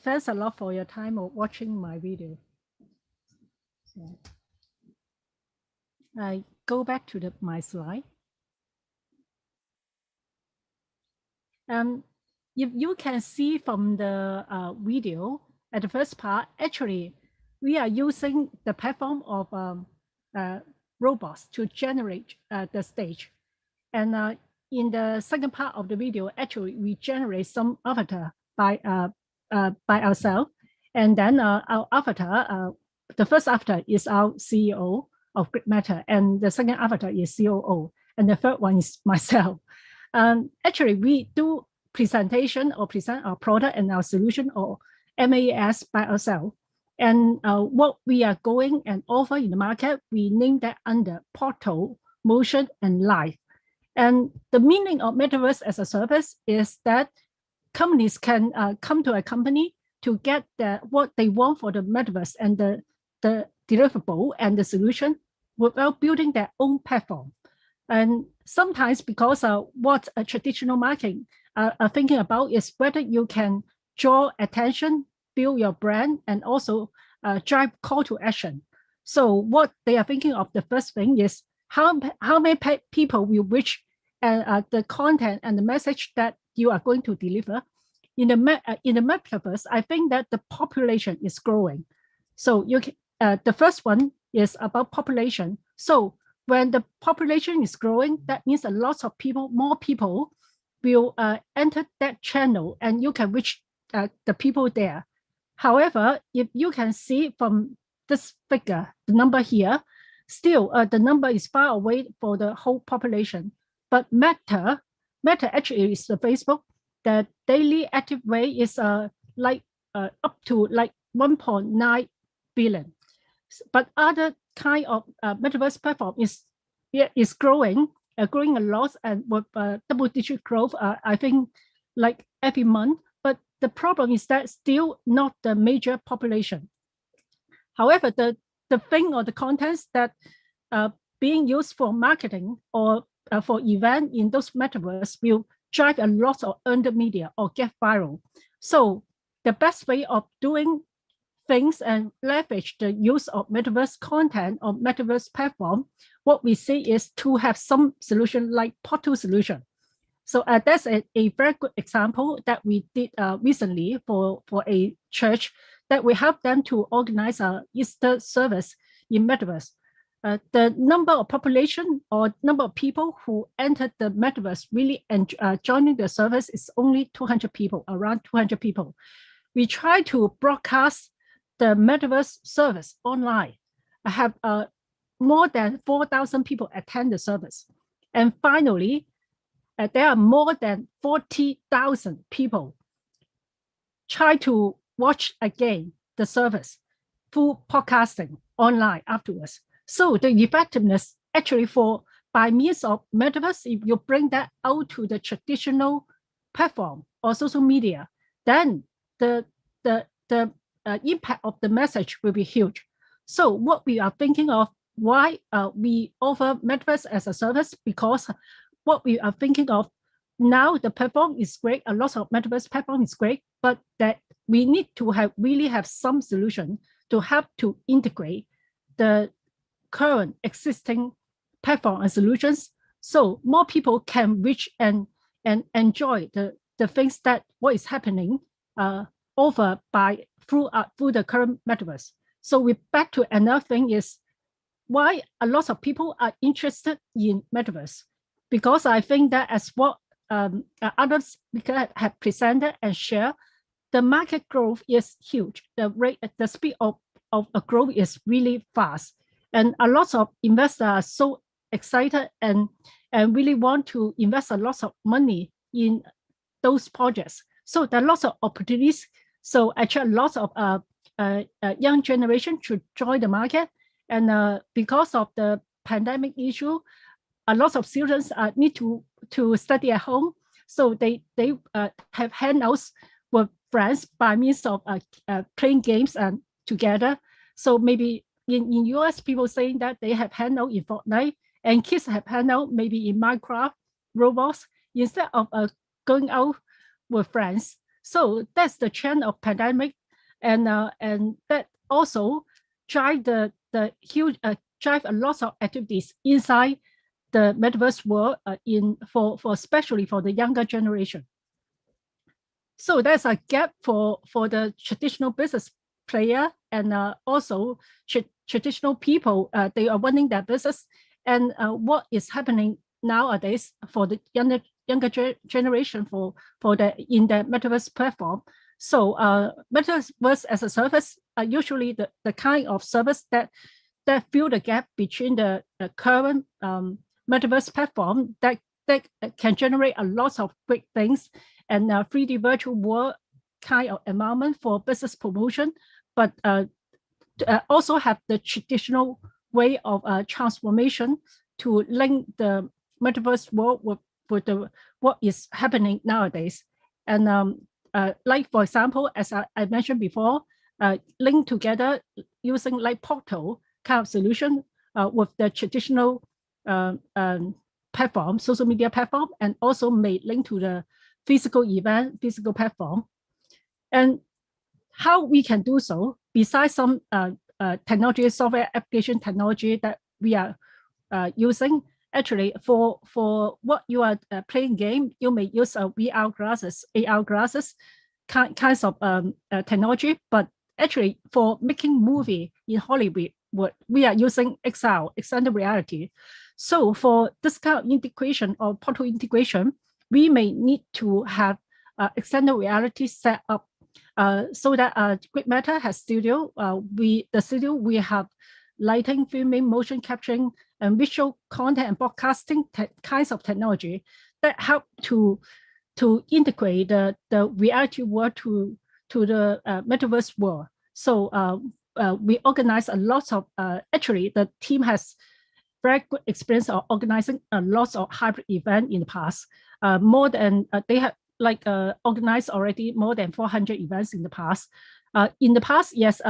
Thanks a lot for your time of watching my video. So, I go back to my slide. If you can see from the video at the first part, actually, we are using the platform of robots to generate the stage. And in the second part of the video, actually, we generate some avatar by ourselves. And then our avatar, the first avatar is our CEO of Greek Matter, and the second avatar is COO, and the third one is myself. Actually, we do presentation or present our product and our solution or MAS by ourselves. And what we are going and offer in the market, we name that under Portal, Motion, and Live. And the meaning of metaverse as a service is that companies can come to a company to get what they want for the metaverse and the deliverable and the solution without building their own platform. And sometimes because what a traditional marketing are thinking about is whether you can draw attention, build your brand, and also drive call to action. So what they are thinking of, the first thing is how many people will reach the content and the message that you are going to deliver. In the metaverse, I think that the population is growing. So the first one is about population. So when the population is growing, that means a lot of people, more people will enter that channel, and you can reach the people there. However, if you can see from this figure, the number here, still the number is far away for the whole population. But Meta actually is the Facebook. The daily active rate is up to 1.9 billion. But other kind of metaverse platform is growing a lot, and with double-digit growth, I think like every month. But the problem is that still not the major population. However, the thing or the contents that being used for marketing or for event in those metaverse will drive a lot of earned media or get viral. So the best way of doing things and leverage the use of metaverse content or metaverse platform, what we see is to have some solution like Portal solution. So that's a very good example that we did recently for a church, that we help them to organize a Easter service in metaverse. The number of population or number of people who entered the metaverse really and joining the service is only 200 people, around 200 people. We try to broadcast the metaverse service online. I have more than 4,000 people attend the service. And finally, there are more than 40,000 people try to watch again the service through podcasting online afterwards. So the effectiveness actually by means of metaverse, if you bring that out to the traditional platform or social media, then the impact of the message will be huge. So what we are thinking of, why we offer metaverse as a service, because what we are thinking of now, the platform is great, a lot of metaverse platform is great, but that we need to really have some solution to help to integrate the current existing platform and solutions, so more people can reach and enjoy the things that what is happening over through the current metaverse. So we back to another thing is why a lot of people are interested in metaverse, because I think that as what other speakers have presented and shared, the market growth is huge. The speed of a growth is really fast. And a lot of investors are so excited and really want to invest a lot of money in those projects. So there are lots of opportunities. So actually, lots of young generation should join the market. And because of the pandemic issue, a lot of students need to study at home. So they have hangouts with friends by means of playing games and together. So maybe in US, people saying that they have hangout in Fortnite, and kids have hangout maybe in Minecraft, Roblox, instead of going out with friends. So that's the trend of pandemic, and that also drive the huge drive a lot of activities inside the metaverse world for especially for the younger generation. So there's a gap for the traditional business player and also traditional people. They are running their business, and what is happening nowadays for the younger generation in the metaverse platform. So metaverse as a service are usually the kind of service that fill the gap between the current metaverse platform that can generate a lot of great things and 3D virtual world kind of environment for business promotion, but also have the traditional way of transformation to link the metaverse world with what is happening nowadays. And like, for example, as I mentioned before, link together using like portal kind of solution with the traditional platform, social media platform, and also may link to the physical event, physical platform. And how we can do so, besides some technology, software application technology that we are using, actually for what you are playing game, you may use VR glasses, AR glasses, kinds of technology. But actually for making movie in Hollywood, we are using XR, extended reality. So for this kind of integration or portal integration, we may need to have extended reality set up so that Great Matter has studio. The studio, we have lighting, filming, motion capturing, and visual content and broadcasting kinds of technology that help to integrate the reality world to the metaverse world. So we organize a lot of, actually the team has very good experience of organizing a lot of hybrid events in the past. More than, they have like organized already more than 400 events in the past. In the past, yes,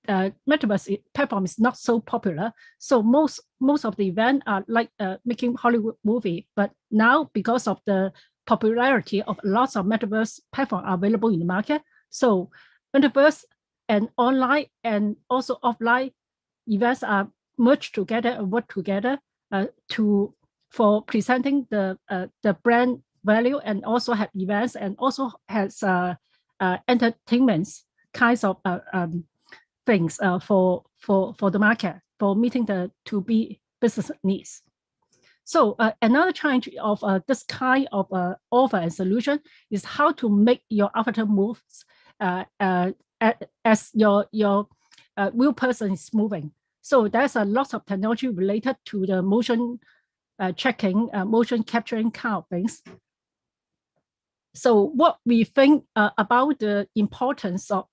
metaverse platform is not so popular. So most of the events are like making Hollywood movie. But now, because of the popularity of lots of metaverse platform available in the market, so metaverse and online and also offline events are merged together and work together for presenting the brand value, and also have events, and also has entertainments kinds of things for the market, for meeting the to-be business needs. So another challenge of this kind of offer and solution is how to make your avatar moves as your real person is moving. So there's a lot of technology related to the motion checking, motion capturing kind of things. So what we think about the importance of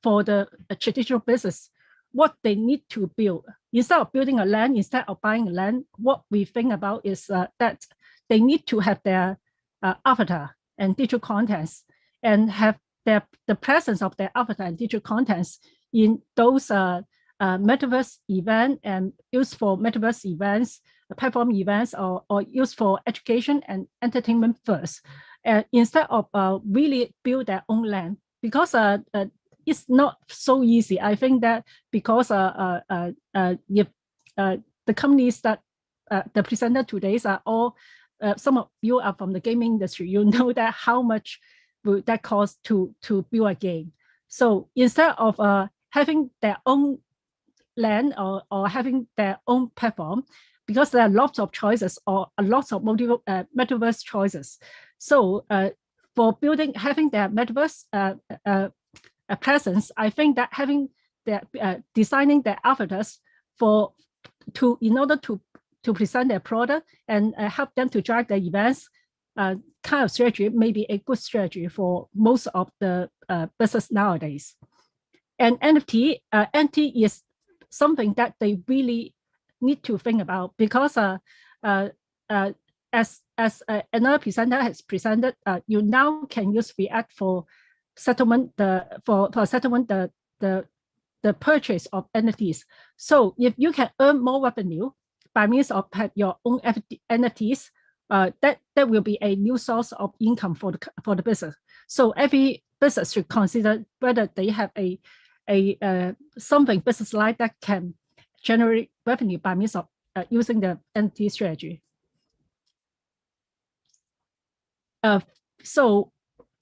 for the traditional business, what they need to build. Instead of building a land, instead of buying a land, what we think about is that they need to have their avatar and digital contents, and have the presence of their avatar and digital contents in those metaverse event, and used for metaverse events, platform events, or used for education and entertainment first, instead of really build their own land, because it's not so easy. I think that because if the companies that the presenter today are all, some of you are from the gaming industry, you know that how much will that cost to build a game. So instead of having their own land or having their own platform, because there are lots of choices or a lot of multiple metaverse choices. So for having their metaverse presence, I think that having their designing their avatars in order to present their product and help them to drive their events, kind of strategy may be a good strategy for most of the business nowadays. And NFT is something that they really need to think about, because as another presenter has presented, you now can use React for settlement, for settlement the purchase of NFTs. So if you can earn more revenue by means of your own NFTs, that will be a new source of income for the business. So every business should consider whether they have a something business line that can generate revenue by means of using the NFT strategy. So,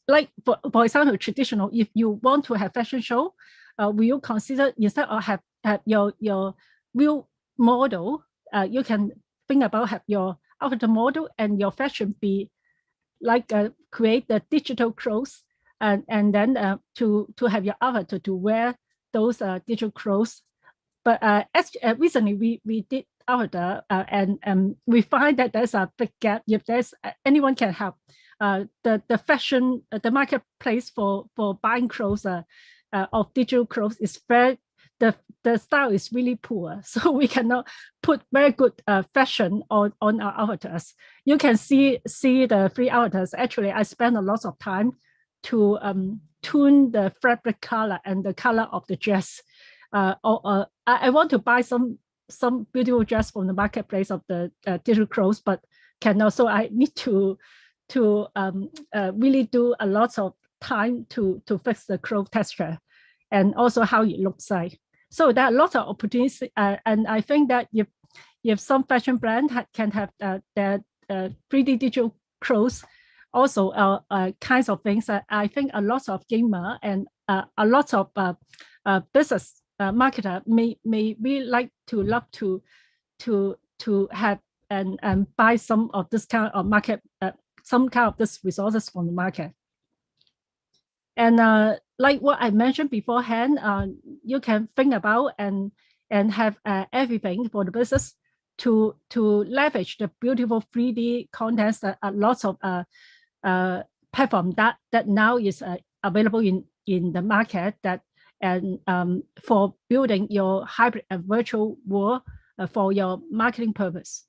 like for example, traditional, if you want to have fashion show, will you consider, instead of have your real model, you can think about have your avatar model and your fashion be like create the digital clothes, and then to have your avatar to wear those digital clothes. But recently we did avatar, and we find that there's a big gap. If there's anyone can help, the fashion, the marketplace for buying clothes, of digital clothes is very, the style is really poor. So we cannot put very good fashion on our avatars. You can see the free avatars. Actually, I spend a lot of time to tune the fabric color and the color of the dress. I want to buy some beautiful dress from the marketplace of the digital clothes, but cannot. So I need to really do a lot of time to fix the clothes texture and also how it looks like. So there are lots of opportunities, and I think that if some fashion brand can have their 3D digital clothes, also kinds of things. I think a lot of gamer and a lot of business marketer may really love to have and buy some of this kind of market, some kind of this resources from the market. And like what I mentioned beforehand, you can think about and have everything for the business to leverage the beautiful 3D contents that are lots of platform that now is available in the market, that and for building your hybrid and virtual world for your marketing purpose.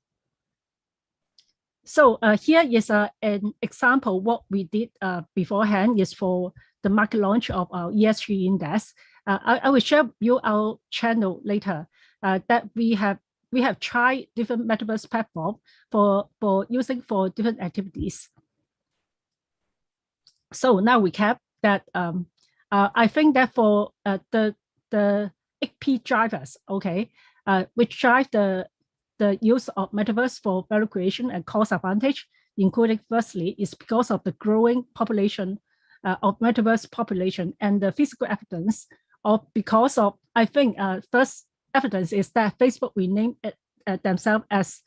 So here is an example. What we did beforehand is for the market launch of our ESG index. I will share you our channel later. That we have tried different metaverse platform for using for different activities. So now we recap that I think that for the XP drivers, okay, which drive the use of metaverse for value creation and cost advantage, including firstly, is because of the growing population of metaverse population, and the physical evidence of because of, I think first evidence is that Facebook renamed themselves as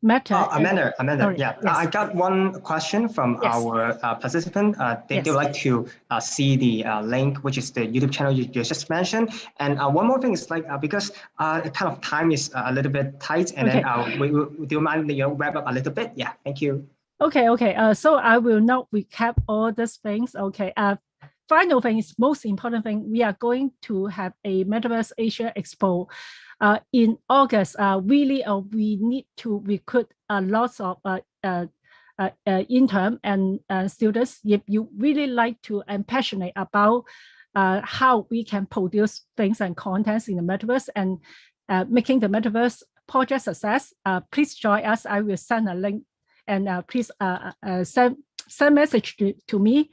Meta. Amanda, sorry, yeah, yes. I got one question from our participant. They would like to see the link, which is the YouTube channel you just mentioned. And one more thing is like, because kind of time is a little bit tight, and then do you mind wrap up a little bit? Yeah, thank you. Okay. So I will not recap all these things. Okay. Final thing is most important thing. We are going to have a Metaverse Asia Expo in August. Really, we need to recruit a lot of intern and students. If you really like to and passionate about how we can produce things and contents in the Metaverse and making the Metaverse project success, please join us. I will send a link. And please send message to me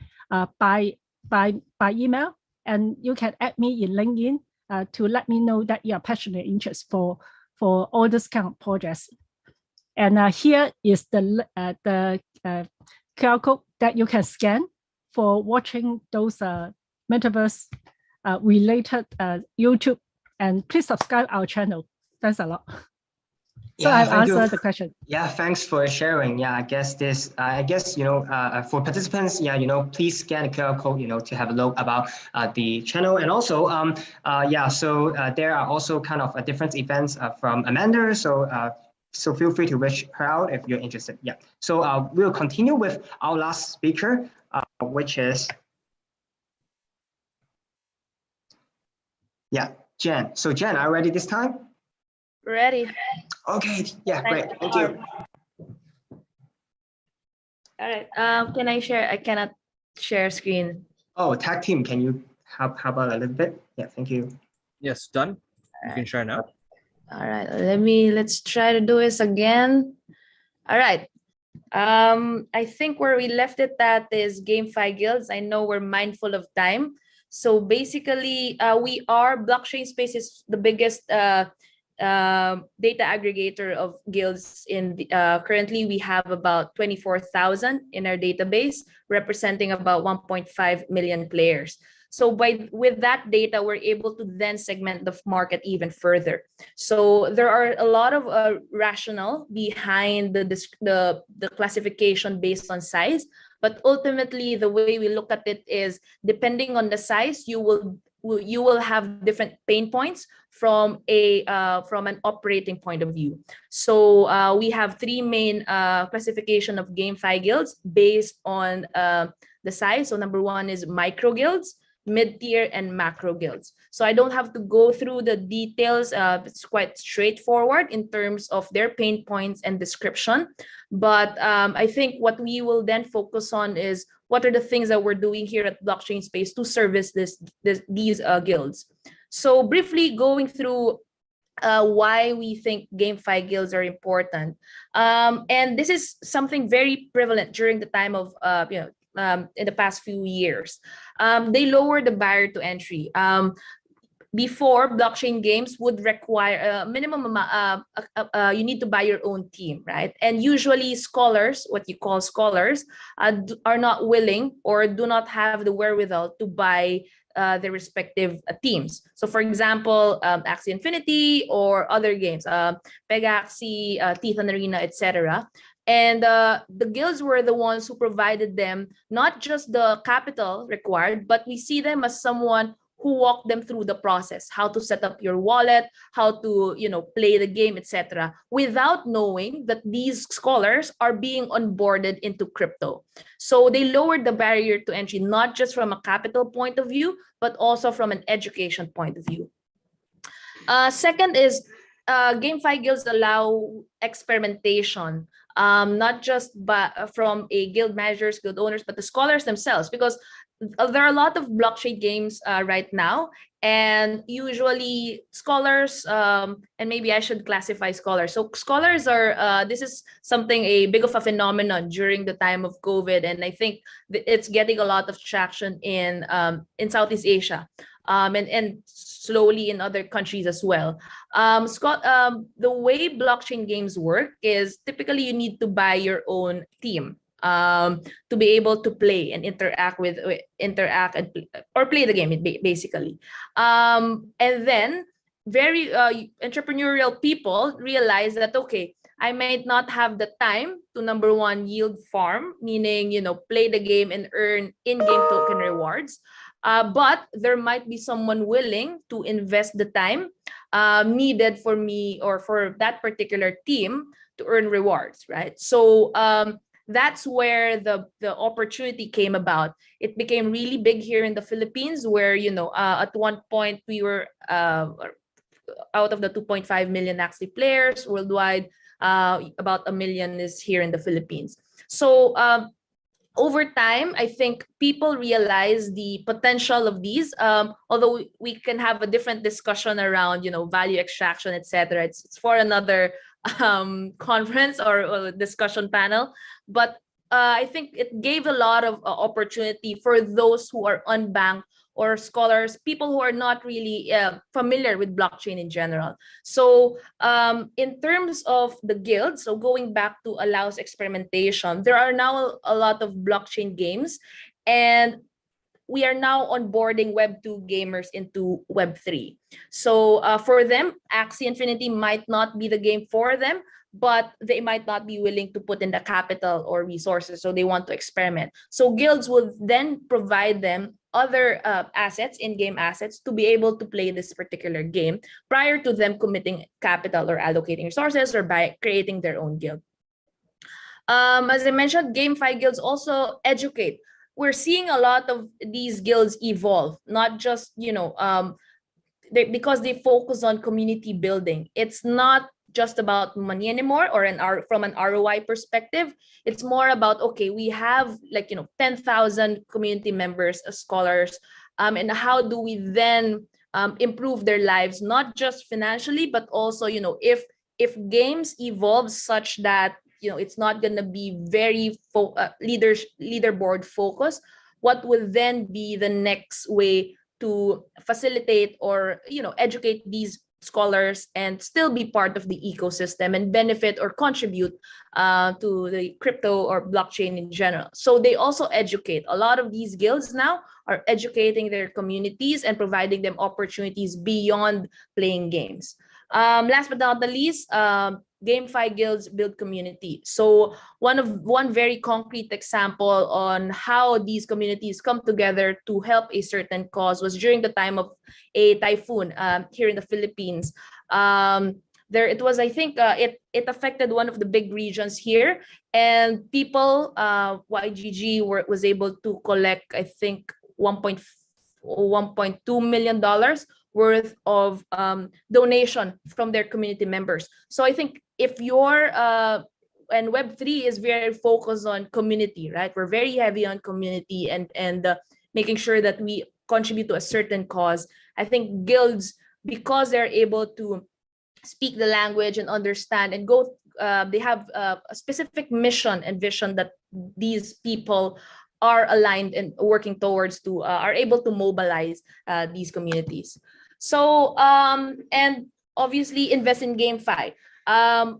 by email, and you can add me in LinkedIn to let me know that you are passionate interest for all this kind of projects. And here is the QR code that you can scan for watching those metaverse related YouTube. And please subscribe our channel. Thanks a lot. So I've answered the question. Yeah, thanks for sharing. Yeah, I guess for participants, please scan the QR code, to have a look about the channel. And also, so there are also kind of different events from Amanda. So feel free to reach her out if you're interested. Yeah. So we'll continue with our last speaker, which is Jen. So Jen, are you ready this time? Ready. Okay, yeah, great, thank you. All right, can I share? I cannot share screen. Oh, tag team, can you help out a little bit? Yeah, thank you. Yes, done. You can share now. All right, let's try to do this again. All right. I think where we left it at is GameFi guilds. I know we're mindful of time. So basically, blockchain space is the biggest data aggregator of guilds in currently we have about 24,000 in our database, representing about 1.5 million players. So with that data, we're able to then segment the market even further. So there are a lot of rationale behind the classification based on size, but ultimately the way we look at it is depending on the size, you will have different pain points from an operating point of view. So we have three main classification of GameFi guilds based on the size. So number one is micro guilds. mid-tier, and macro guilds. So I don't have to go through the details. It's quite straightforward in terms of their pain points and description. But I think what we will then focus on is what are the things that we're doing here at Blockchain Space to service these guilds. So briefly going through why we think GameFi guilds are important. And this is something very prevalent during the time of, in the past few years. They lower the barrier to entry. Before, blockchain games would require a minimum amount, you need to buy your own team, right? And usually scholars, what you call scholars, are not willing or do not have the wherewithal to buy their respective teams. So for example, Axie Infinity or other games, Pegaxi, Tithan Arena, etc. And the guilds were the ones who provided them not just the capital required, but we see them as someone who walk them through the process, how to set up your wallet, how to play the game, etc., without knowing that these scholars are being onboarded into crypto. So they lowered the barrier to entry, not just from a capital point of view, but also from an education point of view. Second is GameFi guilds allow experimentation, not just from a guild managers, guild owners, but the scholars themselves, because there are a lot of blockchain games right now, and usually scholars, and maybe I should classify scholars. So scholars are, this is something a big of a phenomenon during the time of COVID, and I think it's getting a lot of traction in Southeast Asia, and slowly in other countries as well. The way blockchain games work is typically you need to buy your own team to be able to play and interact or play the game basically. And then very entrepreneurial people realize that, okay, I might not have the time to, number one, yield farm, meaning play the game and earn in-game token rewards. But there might be someone willing to invest the time needed for me or for that particular team to earn rewards, right? So that's where the opportunity came about. It became really big here in the Philippines, where at one point we were out of the 2.5 million Axie players worldwide, about 1 million is here in the Philippines. So over time, I think people realize the potential of these. Although we can have a different discussion around value extraction, etc. It's for another conference or discussion panel, but I think it gave a lot of opportunity for those who are unbanked or scholars, people who are not really familiar with blockchain in general. So in terms of the guild, so going back to allows experimentation, there are now a lot of blockchain games, and we are now onboarding Web 2 gamers into Web 3. So for them, Axie Infinity might not be the game for them, but they might not be willing to put in the capital or resources, so they want to experiment. So guilds will then provide them other assets, in-game assets, to be able to play this particular game prior to them committing capital or allocating resources or by creating their own guild. As I mentioned, GameFi guilds also educate. We're seeing a lot of these guilds evolve, not just, because they focus on community building. It's not just about money anymore, or from an ROI perspective. It's more about, okay, we have 10,000 community members, scholars, and how do we then improve their lives, not just financially, but also, if games evolve such that it's not going to be very leaderboard focused, what would then be the next way to facilitate or educate these scholars and still be part of the ecosystem and benefit or contribute to the crypto or blockchain in general? So they also educate. A lot of these guilds now are educating their communities and providing them opportunities beyond playing games. Last but not the least, GameFi guilds build community. So one very concrete example on how these communities come together to help a certain cause was during the time of a typhoon here in the Philippines. It affected one of the big regions here, and people, YGG was able to collect, I think, $1.2 million worth of donation from their community members. So I think if you're and Web3 is very focused on community, right? We're very heavy on community and making sure that we contribute to a certain cause. I think guilds, because they're able to speak the language and understand and go, they have a specific mission and vision that these people are aligned and working towards to, are able to mobilize these communities. So, and obviously invest in GameFi.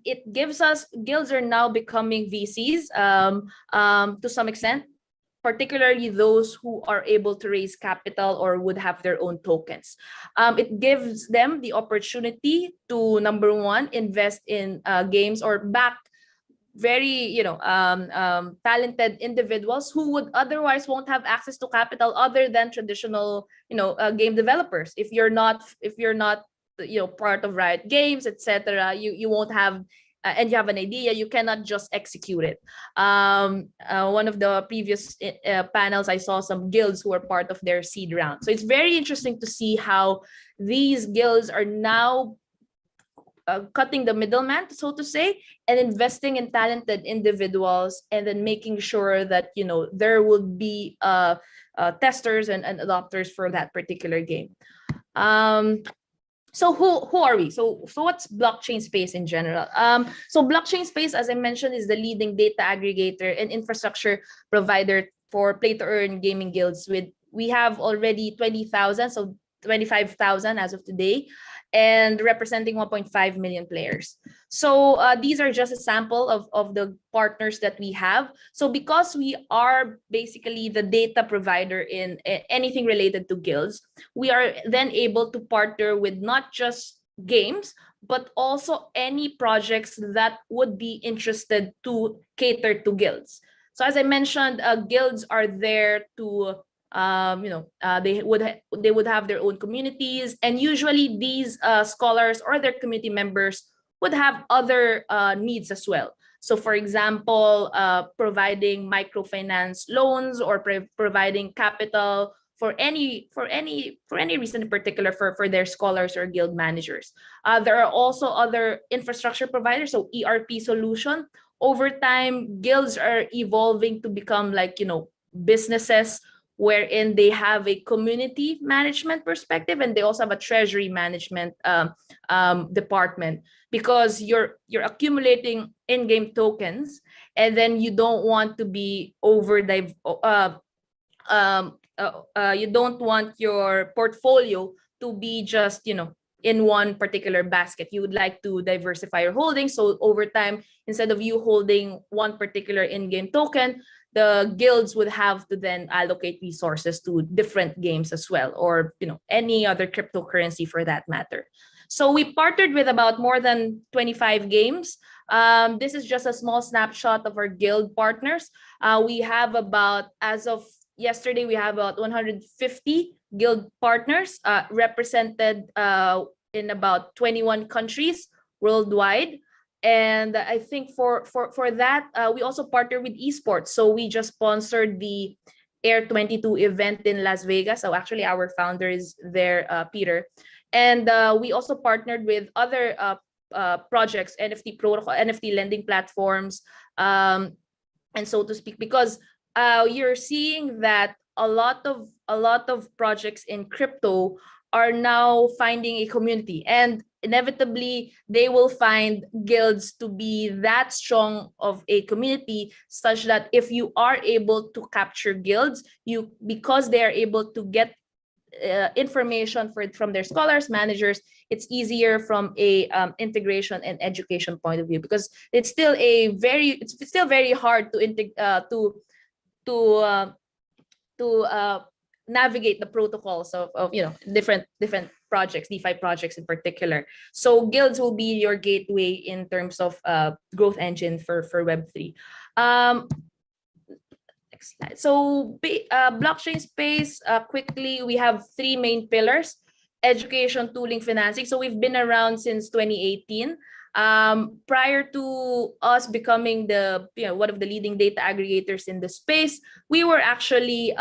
It gives us, guilds are now becoming VCs to some extent, particularly those who are able to raise capital or would have their own tokens. It gives them the opportunity to, number one, invest in games or back very, talented individuals who would otherwise won't have access to capital other than traditional, game developers. If you're not part of Riot Games, etc., you won't have and you have an idea, you cannot just execute it. One of the previous panels, I saw some guilds who are part of their seed round. So it's very interesting to see how these guilds are now cutting the middleman, so to say, and investing in talented individuals, and then making sure that there will be testers and adopters for that particular game. So who are we? So what's blockchain space in general? So blockchain space, as I mentioned, is the leading data aggregator and infrastructure provider for play-to-earn gaming guilds. We have already 20,000, so 25,000 as of today, and representing 1.5 million players. So these are just a sample of the partners that we have. So because we are basically the data provider in anything related to guilds, we are then able to partner with not just games, but also any projects that would be interested to cater to guilds. So as I mentioned, guilds are there to they would have their own communities, and usually these scholars or their community members would have other needs as well. So for example, providing microfinance loans or providing capital for any reason in particular for their scholars or guild managers. There are also other infrastructure providers, so ERP solution. Over time, guilds are evolving to become like businesses wherein they have a community management perspective, and they also have a treasury management department, because you're accumulating in-game tokens, and then you don't want to be you don't want your portfolio to be just in one particular basket. You would like to diversify your holdings, so over time, instead of you holding one particular in-game token, the guilds would have to then allocate resources to different games as well, or any other cryptocurrency for that matter. So we partnered with about more than 25 games. This is just a small snapshot of our guild partners. We have about, as of yesterday, we have about 150 guild partners represented in about 21 countries worldwide. And I think for that, we also partner with esports. So we just sponsored the Air 22 event in Las Vegas. So actually our founder is there, Peter. And we also partnered with other projects, NFT protocol, NFT lending platforms, and so to speak, because you're seeing that a lot of projects in crypto are now finding a community, and inevitably they will find guilds to be that strong of a community, such that if you are able to capture guilds, because they are able to get information from their scholars, managers, it's easier from a integration and education point of view, because it's still very hard to navigate the protocols of different projects, DeFi projects in particular. So guilds will be your gateway in terms of growth engine for Web3. Next slide. So blockchain space, quickly, we have three main pillars: education, tooling, financing. So we've been around since 2018. Prior to us becoming one of the leading data aggregators in the space, we were actually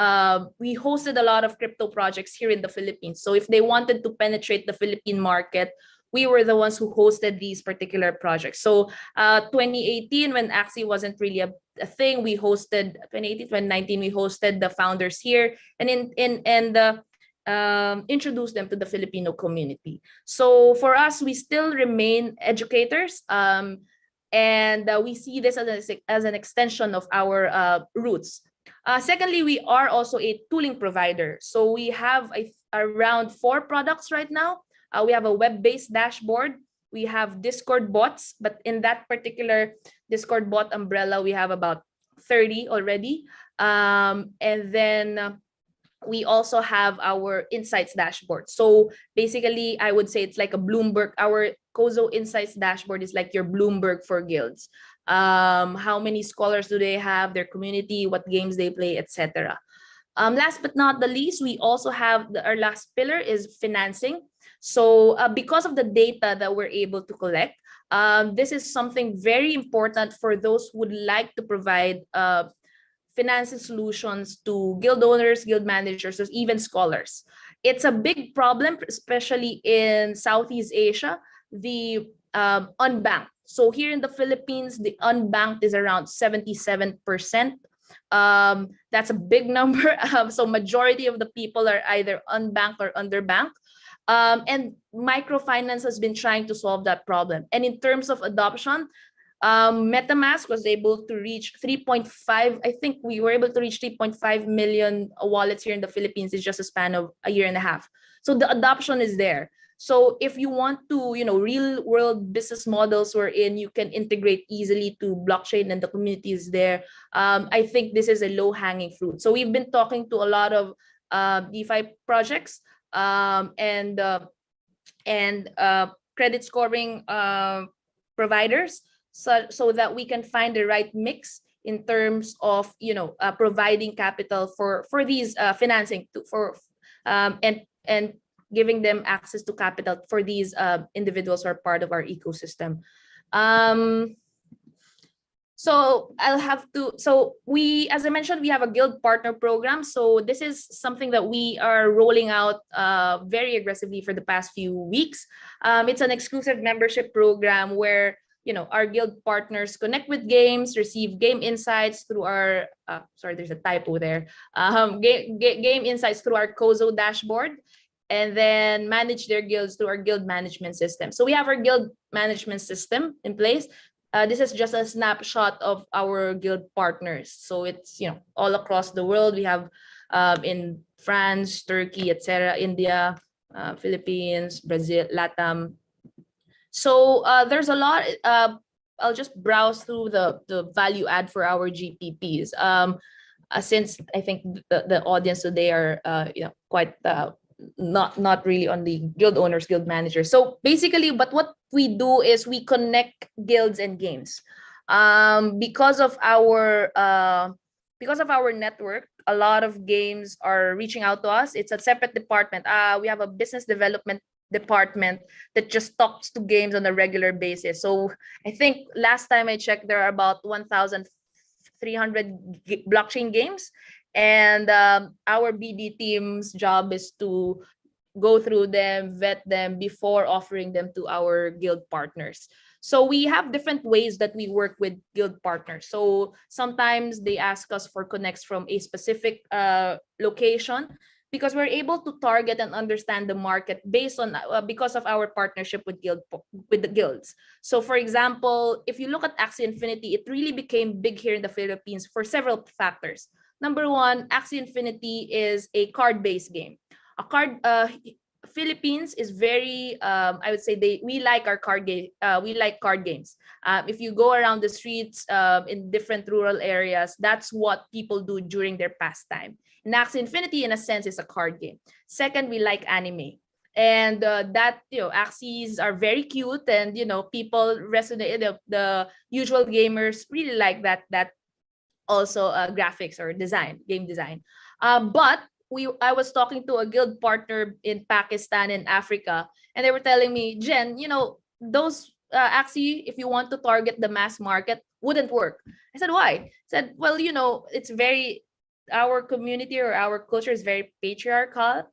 we hosted a lot of crypto projects here in the Philippines. So if they wanted to penetrate the Philippine market, we were the ones who hosted these particular projects. So 2018, when Axie wasn't really a thing, we hosted 2018, 2019, we hosted the founders here and introduce them to the Filipino community. So for us, we still remain educators, and we see this as an extension of our roots. Secondly, we are also a tooling provider. So we have around 4 products right now. We have a web-based dashboard. We have Discord bots, but in that particular Discord bot umbrella, we have about 30 already. And then we also have our insights dashboard. So basically, I would say it's like a Bloomberg. Our Kozo Insights dashboard is like your Bloomberg for guilds. How many scholars do they have, their community, what games they play, etc. Last but not the least, we also have our last pillar is financing. So because of the data that we're able to collect, this is something very important for those who would like to provide financing solutions to guild owners, guild managers, or even scholars. It's a big problem, especially in Southeast Asia, the unbanked. So here in the Philippines, the unbanked is around 77%. That's a big number. So majority of the people are either unbanked or underbanked. And microfinance has been trying to solve that problem. And in terms of adoption, MetaMask was able to reach 3.5. I think we were able to reach 3.5 million wallets here in the Philippines in just a span of a year and a half. So the adoption is there. So if you want to, real world business models wherein you can integrate easily to blockchain and the community is there, I think this is a low hanging fruit. So we've been talking to a lot of DeFi projects and credit scoring providers, so that we can find the right mix in terms of providing capital for these financing and giving them access to capital for these individuals who are part of our ecosystem. So we, as I mentioned, we have a guild partner program. So this is something that we are rolling out very aggressively for the past few weeks. It's an exclusive membership program where our guild partners connect with games, receive game insights through our sorry, there's a typo there. Game insights through our Kozo dashboard, and then manage their guilds through our guild management system. So we have our guild management system in place. This is just a snapshot of our guild partners. So it's all across the world. We have in France, Turkey, etc., India, Philippines, Brazil, Latam. So there's a lot. I'll just browse through the value add for our GPPs. Since I think the audience today are quite not really on the guild owners, guild managers. So basically, but what we do is we connect guilds and games. Because of our network, a lot of games are reaching out to us. It's a separate department. We have a business development department that just talks to games on a regular basis. So I think last time I checked, there are about 1,300 blockchain games. And our BD team's job is to go through them, vet them before offering them to our guild partners. So we have different ways that we work with guild partners. So sometimes they ask us for connects from a specific location, because we're able to target and understand the market based on because of our partnership with the guilds. So for example, if you look at Axie Infinity, it really became big here in the Philippines for several factors. Number one, Axie Infinity is a card-based game. Philippines is very, I would say we like our card game. We like card games. If you go around the streets in different rural areas, that's what people do during their pastime. And Axie Infinity, in a sense, is a card game. Second, we like anime. And that, Axies are very cute, and, people resonate, the usual gamers really like that also graphics or game design. But I was talking to a guild partner in Pakistan and Africa, and they were telling me, Jen, those Axie, if you want to target the mass market, wouldn't work. I said, why? I said, well, it's very, our community or our culture is very patriarchal,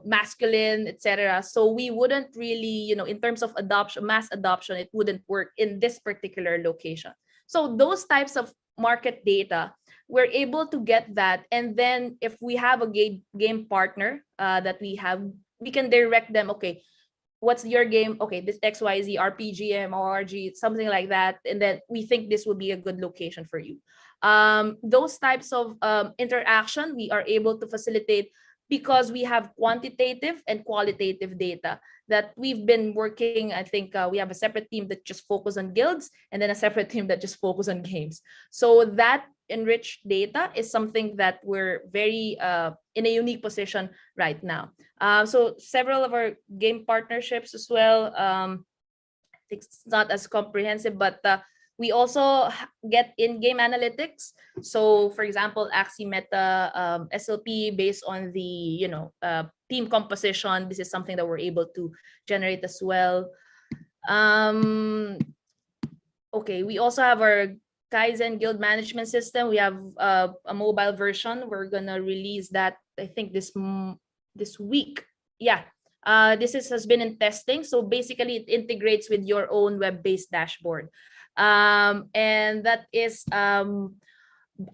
masculine, etc. So we wouldn't really, in terms of adoption, mass adoption, it wouldn't work in this particular location. So those types of market data, we're able to get that. And then if we have a game partner that we can direct them, okay, what's your game? Okay, this XYZ, RPG, MMORG, something like that. And then we think this would be a good location for you. Those types of interaction, we are able to facilitate because we have quantitative and qualitative data that we've been working. I think we have a separate team that just focus on guilds and then a separate team that just focus on games. So that enriched data is something that we're very in a unique position right now. So several of our game partnerships as well, I think it's not as comprehensive, but we also get in-game analytics. So for example, Axie Meta SLP based on the team composition. This is something that we're able to generate as well. Okay, we also have our Kaizen guild management system. We have a mobile version. We're gonna release that, I think, this week. Yeah, this has been in testing. So basically, it integrates with your own web-based dashboard, and that is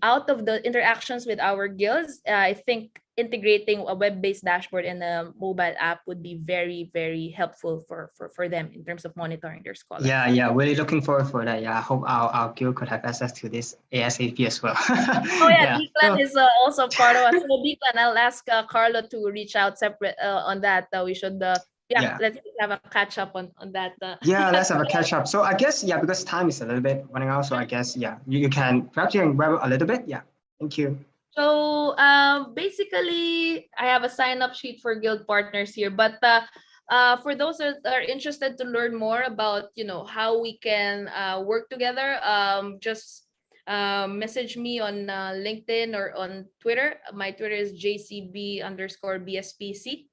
out of the interactions with our guilds. I think integrating a web-based dashboard and a mobile app would be very, very helpful for them in terms of monitoring their scholars. Yeah, really looking forward for that. Yeah, I hope our guild could have access to this ASAP as well. Oh yeah, Declan is also part of us. So Declan, I'll ask Carlo to reach out separate on that. We should let's have a catch up on that. Yeah, let's have a catch up. So I guess, because time is a little bit running out. So I guess, you can perhaps wrap up a little bit. Yeah, thank you. So basically, I have a sign-up sheet for guild partners here, but for those that are interested to learn more about, how we can work together, just message me on LinkedIn or on Twitter. My Twitter is JCB_BSPC.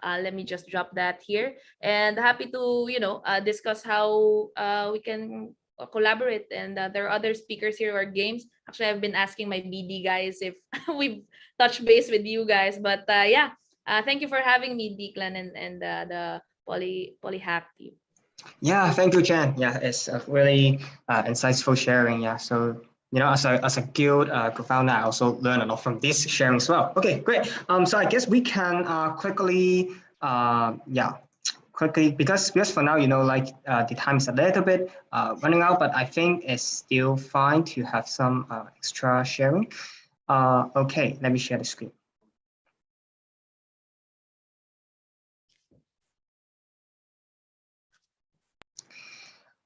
Let me just drop that here, and happy to discuss how we can collaborate. And there are other speakers here who are games. Actually, I've been asking my BD guys if we've touched base with you guys, but thank you for having me, Declan, and the PolyHack team. Yeah, thank you, Jen. Yeah, it's a really insightful sharing. Yeah, so as a guild co-founder, I also learn a lot from this sharing as well. Okay, great. So I guess we can quickly, because for now, the time is a little bit running out, but I think it's still fine to have some extra sharing. Okay, let me share the screen.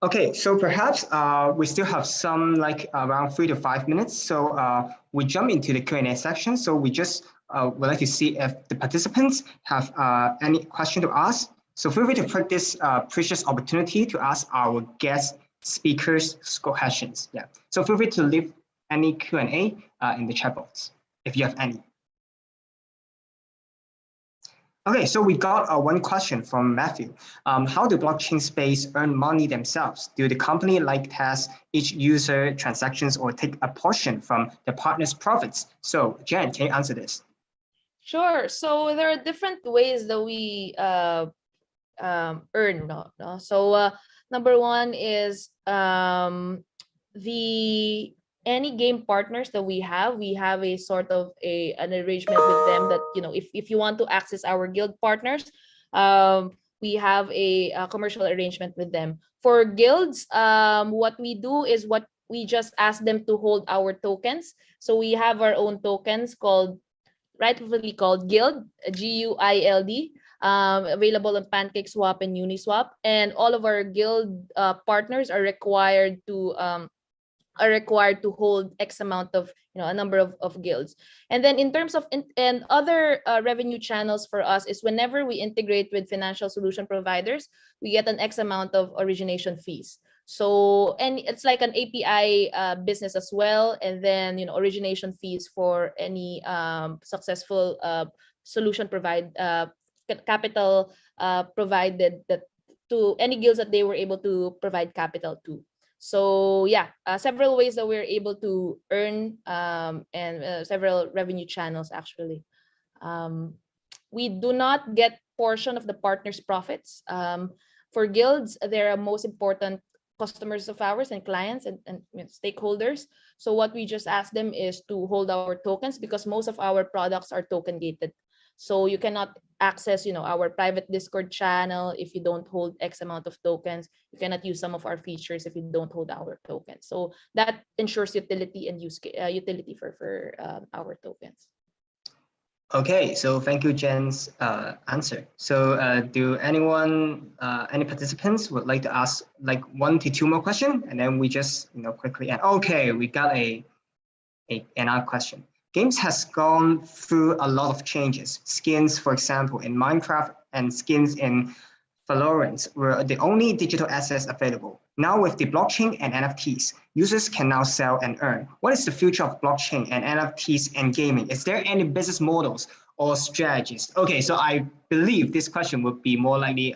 Okay, so perhaps we still have some around 3 to 5 minutes. So we jump into the Q&A section. So we just would like to see if the participants have any question to ask. So feel free to take this precious opportunity to ask our guest speakers questions. Yeah. So feel free to leave any Q&A in the chat box if you have any. Okay, so we got one question from Matthew. How do blockchain space earn money themselves? Do the company test each user transactions or take a portion from the partner's profits? So Jen, can you answer this? Sure. So there are different ways that we earn. So number one is any game partners that we have a sort of an arrangement with them that, if you want to access our guild partners, we have a commercial arrangement with them. For guilds, what we do is we just ask them to hold our tokens. So we have our own tokens rightfully called Guild, GUILD, available on PancakeSwap and Uniswap, and all of our guild partners are required to hold X amount of, a number of guilds. And then in terms of and other revenue channels for us is whenever we integrate with financial solution providers, we get an X amount of origination fees. So, and it's like an API business as well. And then, origination fees for any successful solution capital provided that to any guilds that they were able to provide capital to. So yeah, several ways that we're able to earn and several revenue channels actually. We do not get portion of the partners' profits. For guilds, they're most important customers of ours and clients and stakeholders. So what we just ask them is to hold our tokens because most of our products are token gated. So you cannot access, our private Discord channel if you don't hold X amount of tokens. You cannot use some of our features if you don't hold our tokens. So that ensures utility and utility for our tokens. Okay, so thank you, Jen's answer. So do any participants would like to ask like 1 to 2 more questions, and then we just quickly end. Okay, we got another question. Games has gone through a lot of changes. Skins, for example, in Minecraft and skins in Valorant were the only digital assets available. Now with the blockchain and NFTs, users can now sell and earn. What is the future of blockchain and NFTs and gaming? Is there any business models or strategies? Okay, so I believe this question would be more likely,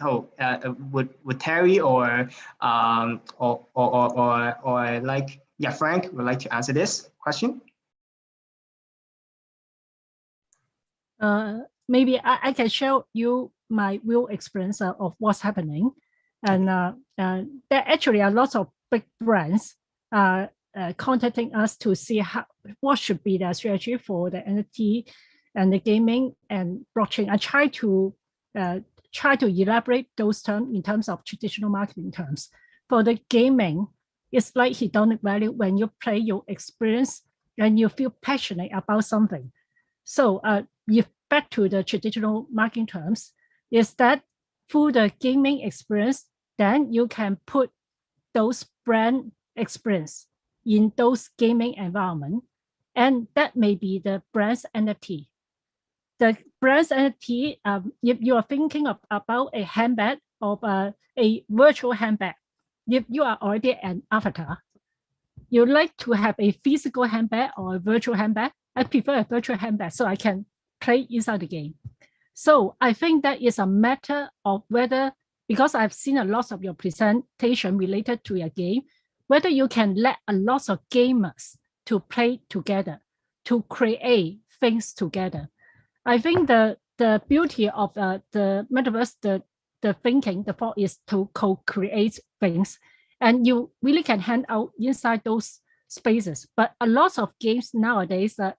would Terry or like, yeah, Frank would like to answer this question? Maybe I can show you my real experience of what's happening. And there actually are lots of big brands contacting us to see what should be the strategy for the NFT and the gaming and blockchain. I try to elaborate those terms in terms of traditional marketing terms. For the gaming, it's like hedonic value when you play, your experience, and you feel passionate about something. So if back to the traditional marketing terms, is that through the gaming experience, then you can put those brand experience in those gaming environment, and that may be the brand's NFT. The brand's NFT, if you are thinking about a handbag or a virtual handbag, if you are already an avatar, you like to have a physical handbag or a virtual handbag. I prefer a virtual handbag so I can play inside the game. So I think that is a matter of whether, because I've seen a lot of your presentation related to your game, whether you can let a lot of gamers to play together, to create things together. I think the beauty of the metaverse, the thinking, the thought is to co-create things, and you really can hang out inside those spaces. But a lot of games nowadays that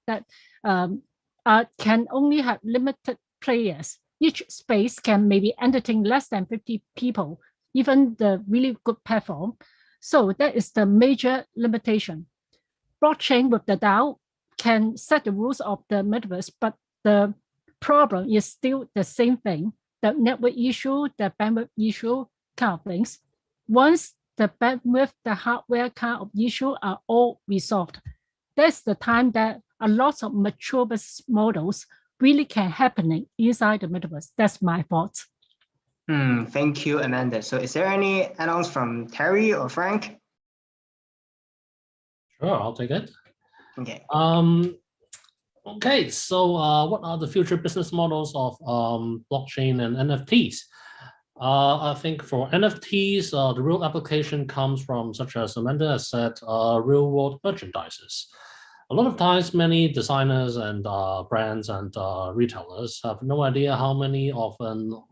can only have limited players. Each space can maybe entertain less than 50 people, even the really good platform. So that is the major limitation. Blockchain with the DAO can set the rules of the metaverse, but the problem is still the same thing, the network issue, the bandwidth issue kind of things. Once the bandwidth, the hardware kind of issue are all resolved, that's the time that a lot of mature business models really can happen inside the metaverse. That's my thoughts. Thank you, Amanda. So is there any add-ons from Terry or Frank? Sure, I'll take it. Okay. Okay, so what are the future business models of blockchain and NFTs? I think for NFTs, the real application comes from, such as Amanda has said, real-world merchandises. A lot of times, many designers and brands and retailers have no idea how many of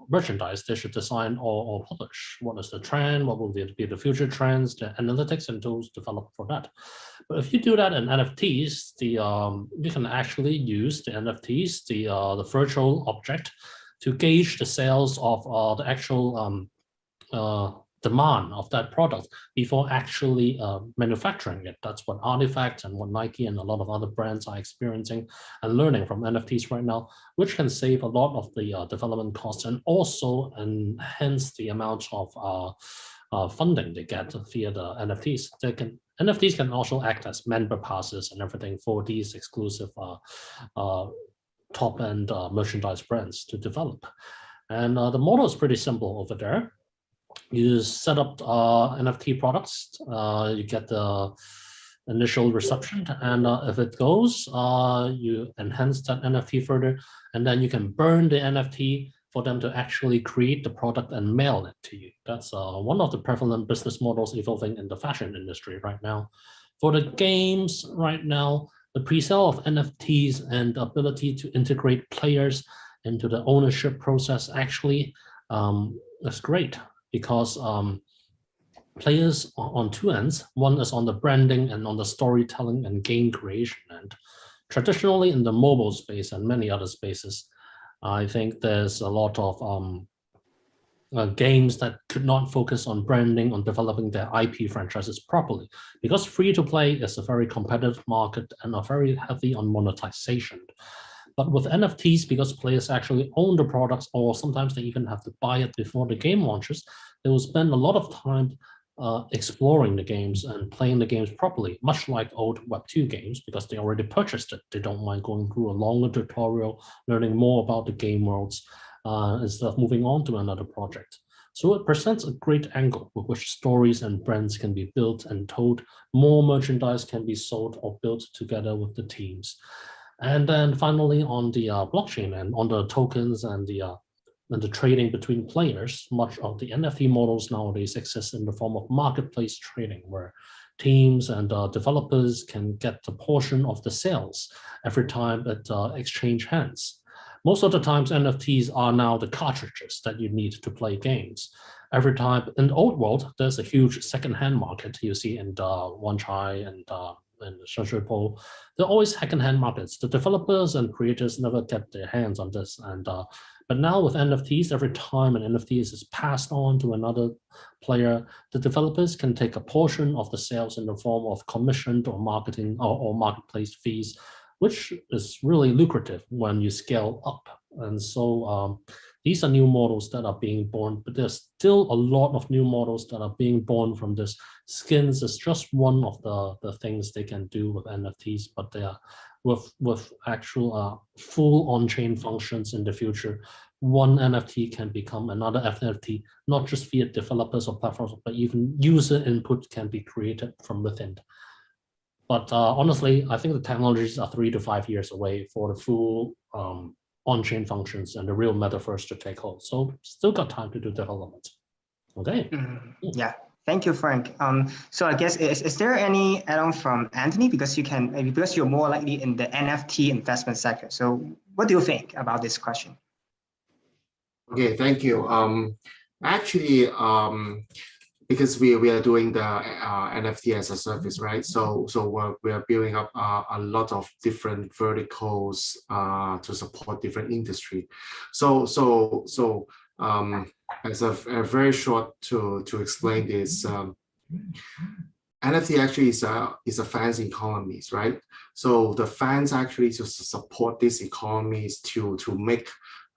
merchandise they should design or publish. What is the trend? What will be the future trends? The analytics and tools developed for that. But if you do that in NFTs, you can actually use the NFTs, the virtual object, to gauge the sales of the actual demand of that product before actually manufacturing it. That's what Artifact and what Nike and a lot of other brands are experiencing and learning from NFTs right now, which can save a lot of the development costs and also enhance the amount of funding they get via the NFTs. NFTs can also act as member passes and everything for these exclusive top-end merchandise brands to develop. And the model is pretty simple over there. You set up NFT products, you get the initial reception, and if it goes, you enhance that NFT further, and then you can burn the NFT for them to actually create the product and mail it to you. That's one of the prevalent business models evolving in the fashion industry right now. For the games right now, the pre-sale of NFTs and the ability to integrate players into the ownership process actually is great, because players on two ends, one is on the branding and on the storytelling and game creation end. Traditionally in the mobile space and many other spaces, I think there's a lot of games that could not focus on branding, on developing their IP franchises properly, because free-to-play is a very competitive market and are very heavy on monetization. But with NFTs, because players actually own the products, or sometimes they even have to buy it before the game launches, they will spend a lot of time exploring the games and playing the games properly, much like old Web2 games, because they already purchased it. They don't mind going through a longer tutorial, learning more about the game worlds, instead of moving on to another project. So it presents a great angle with which stories and brands can be built and told, more merchandise can be sold or built together with the teams. And then finally on the blockchain and on the tokens and the trading between players, much of the NFT models nowadays exist in the form of marketplace trading, where teams and developers can get a portion of the sales every time it exchange hands. Most of the times, NFTs are now the cartridges that you need to play games. Every time in the old world, there's a huge second-hand market you see in the Wanchai and Shanshoupo. They're always second-hand markets. The developers and creators never get their hands on this. But now with NFTs, every time an NFT is passed on to another player, the developers can take a portion of the sales in the form of commissioned or marketing or marketplace fees, which is really lucrative when you scale up. And so these are new models that are being born, but there's still a lot of new models that are being born from this. Skins is just one of the things they can do with NFTs, but they are with actual full on-chain functions in the future. One NFT can become another NFT, not just via developers or platforms, but even user input can be created from within. But honestly, I think the technologies are 3 to 5 years away for the full on-chain functions and the real metaverse to take hold. So still got time to do development. Okay. Yeah. Thank you, Frank. So I guess is there any add-on from Anthony, because you're more likely in the NFT investment sector. So what do you think about this question? Okay, thank you. Actually, because we are doing the NFT as a service, right? So we are building up a lot of different verticals to support different industry. So as a very short to explain this, NFT actually is a fans economies, right? So the fans actually to support these economies to make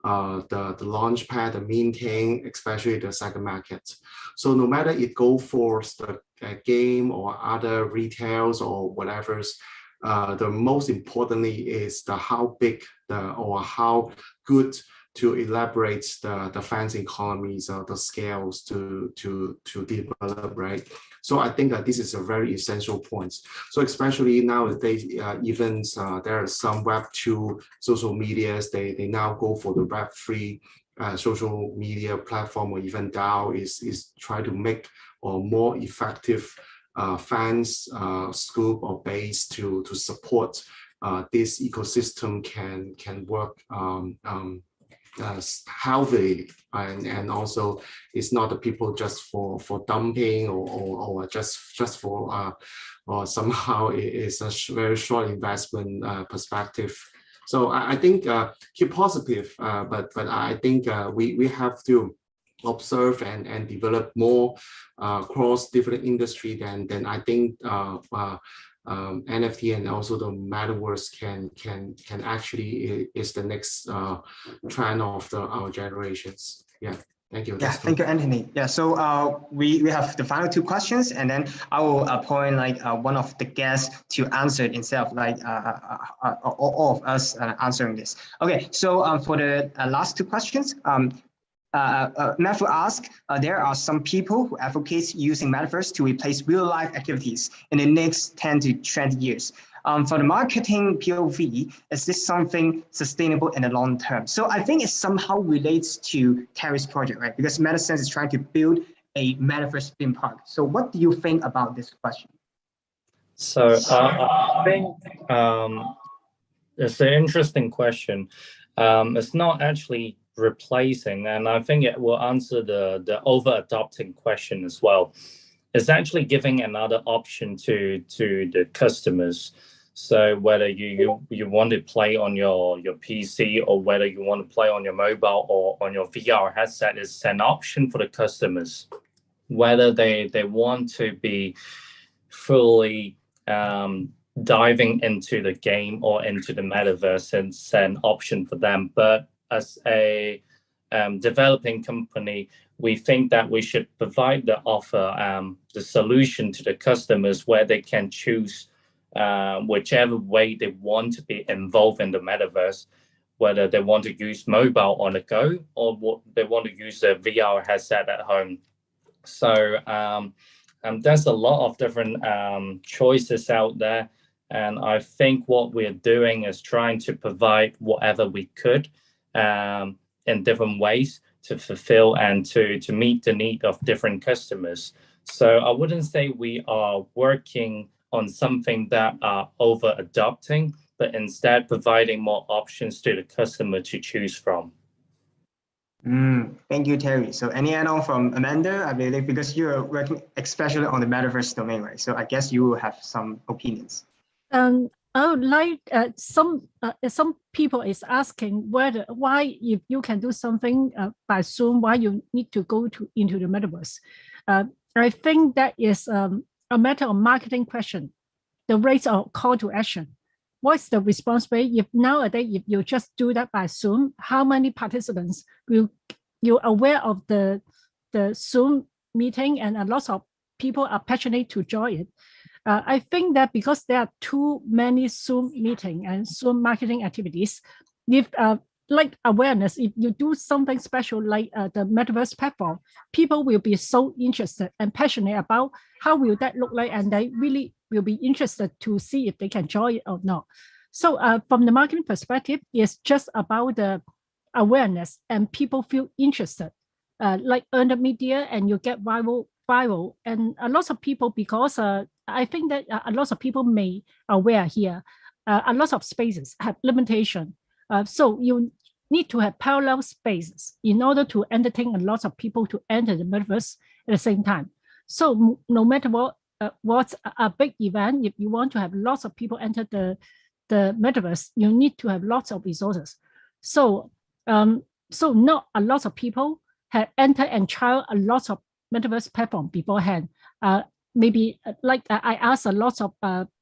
the launch pad, the minting, especially the second market. So no matter it go for the game or other retails or whatever's, the most importantly is the how big or how good to elaborate the fans economies or the scales to develop, right? So I think that this is a very essential point. So especially nowadays, even there are some Web2 social medias, they now go for the Web3 social media platform, or even DAO is try to make a more effective fans scope or base to support this ecosystem can work healthy, and also it's not the people just for dumping or just for or somehow it is a very short investment perspective. So I think keep positive, but I think we have to observe and develop more across different industry. Then I think NFT and also the metaverse can actually is the next trend of our generations. Yeah, thank you. Yeah, thank you, Anthony. Yeah, so we have the final 2 questions, and then I will appoint one of the guests to answer it instead of all of us answering this. Okay, so for the last 2 questions, Matthew asked, there are some people who advocate using metaverse to replace real-life activities in the next 10 to 20 years. For the marketing POV, is this something sustainable in the long term? So I think it somehow relates to Terry's project, right? Because MetaSense is trying to build a metaverse theme park. So what do you think about this question? So I think it's an interesting question. It's not actually replacing, and I think it will answer the over-adopting question as well. It's actually giving another option to the customers. So whether you want to play on your PC or whether you want to play on your mobile or on your VR headset, is an option for the customers. Whether they want to be fully diving into the game or into the metaverse, it's an option for them. But as a developing company, we think that we should provide the offer, the solution to the customers where they can choose whichever way they want to be involved in the metaverse, whether they want to use mobile on the go or they want to use a VR headset at home. So there's a lot of different choices out there. And I think what we're doing is trying to provide whatever we could in different ways to fulfill and to meet the need of different customers. So I wouldn't say we are working on something that are over adopting, but instead providing more options to the customer to choose from. Thank you, Terry. So any add-on from Amanda, I believe, because you're working especially on the metaverse domain, right? So I guess you will have some opinions. I would like some people is asking why if you can do something by Zoom, why you need to go into the metaverse. I think that is a matter of marketing question. The rates of call to action. What's the response rate? If nowadays, if you just do that by Zoom, how many participants will you aware of the Zoom meeting, and a lot of people are passionate to join it. I think that because there are too many Zoom meeting and Zoom marketing activities, if like awareness, if you do something special like the metaverse platform, people will be so interested and passionate about how will that look like, and they really will be interested to see if they can join it or not. So from the marketing perspective, it's just about the awareness and people feel interested, like earn the media and you get viral, and a lot of people, because I think that a lot of people may aware here, a lot of spaces have limitation. So you need to have parallel spaces in order to entertain a lot of people to enter the metaverse at the same time. So no matter what's a big event, if you want to have lots of people enter the metaverse, you need to have lots of resources. So so not a lot of people have entered and trial a lot of metaverse platform beforehand. Maybe like I asked a lot of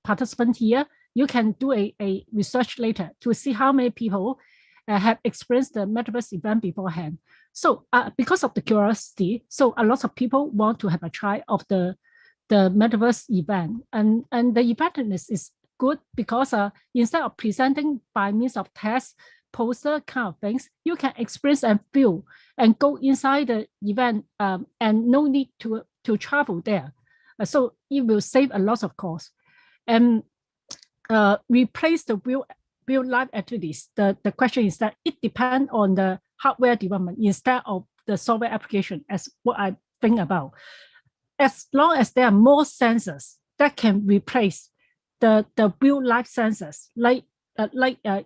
participants here, you can do a research later to see how many people have experienced the metaverse event beforehand. So because of the curiosity, so a lot of people want to have a try of the metaverse event, and the effectiveness is good because instead of presenting by means of test, poster kind of things, you can experience and feel and go inside the event, and no need to travel there. So it will save a lot of cost. And replace the real life activities. The question is that it depends on the hardware development instead of the software application, as what I think about. As long as there are more sensors that can replace the real life sensors, like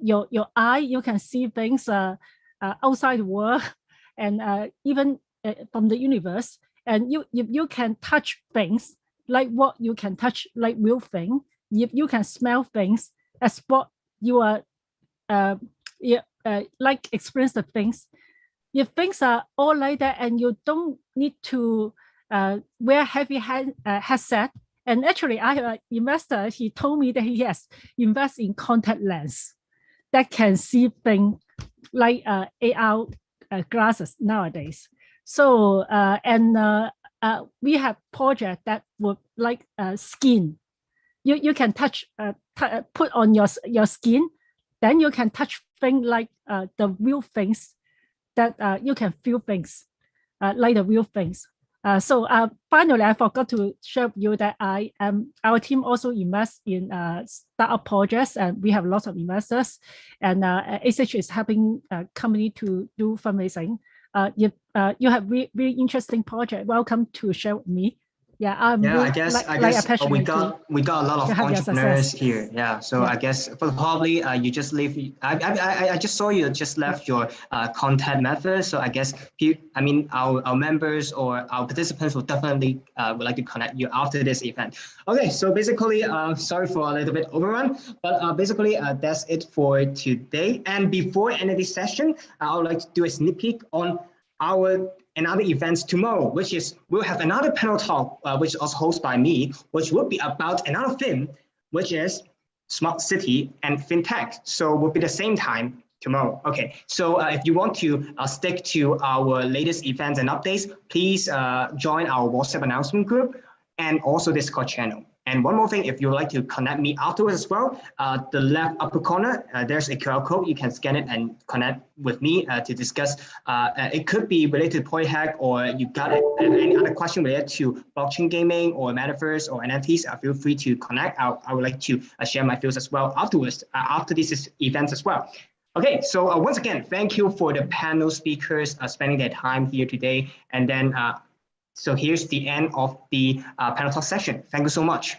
your eye, you can see things outside the world, and even from the universe. And if you can touch things like what you can touch, like real thing, if you can smell things as what you are like experience the things. If things are all like that and you don't need to wear heavy headset. And actually, I have an investor, he told me that he has invested in contact lens that can see things like AR glasses nowadays. So, we have project that would like skin. You can touch, put on your skin, then you can touch things like the real things, that you can feel things like the real things. Finally, I forgot to share with you that our team also invests in startup projects, and we have lots of investors. And ACH is helping company to do fundraising. If you have really interesting project, welcome to share with me. Yeah, I guess we got a lot of entrepreneurs here. Yeah, so I guess probably you just leave. I just saw you just left your contact method. So I guess our members or our participants will definitely would like to connect you after this event. Okay, so basically, sorry for a little bit overrun, but basically that's it for today. And before ending this session, I would like to do a sneak peek on our another events tomorrow, which is we'll have another panel talk, which is also hosted by me, which will be about another theme, which is smart city and fintech. So will be the same time tomorrow. Okay, so if you want to stick to our latest events and updates, please join our WhatsApp announcement group and also Discord channel. And one more thing, if you'd like to connect me afterwards as well, the left upper corner, there's a QR code. You can scan it and connect with me to discuss. It could be related to PolyHack, or you got any other question related to blockchain gaming or metaverse or NFTs. Feel free to connect. I would like to share my views as well afterwards, after these events as well. Okay, so once again, thank you for the panel speakers spending their time here today. And then so here's the end of the panel talk session. Thank you so much.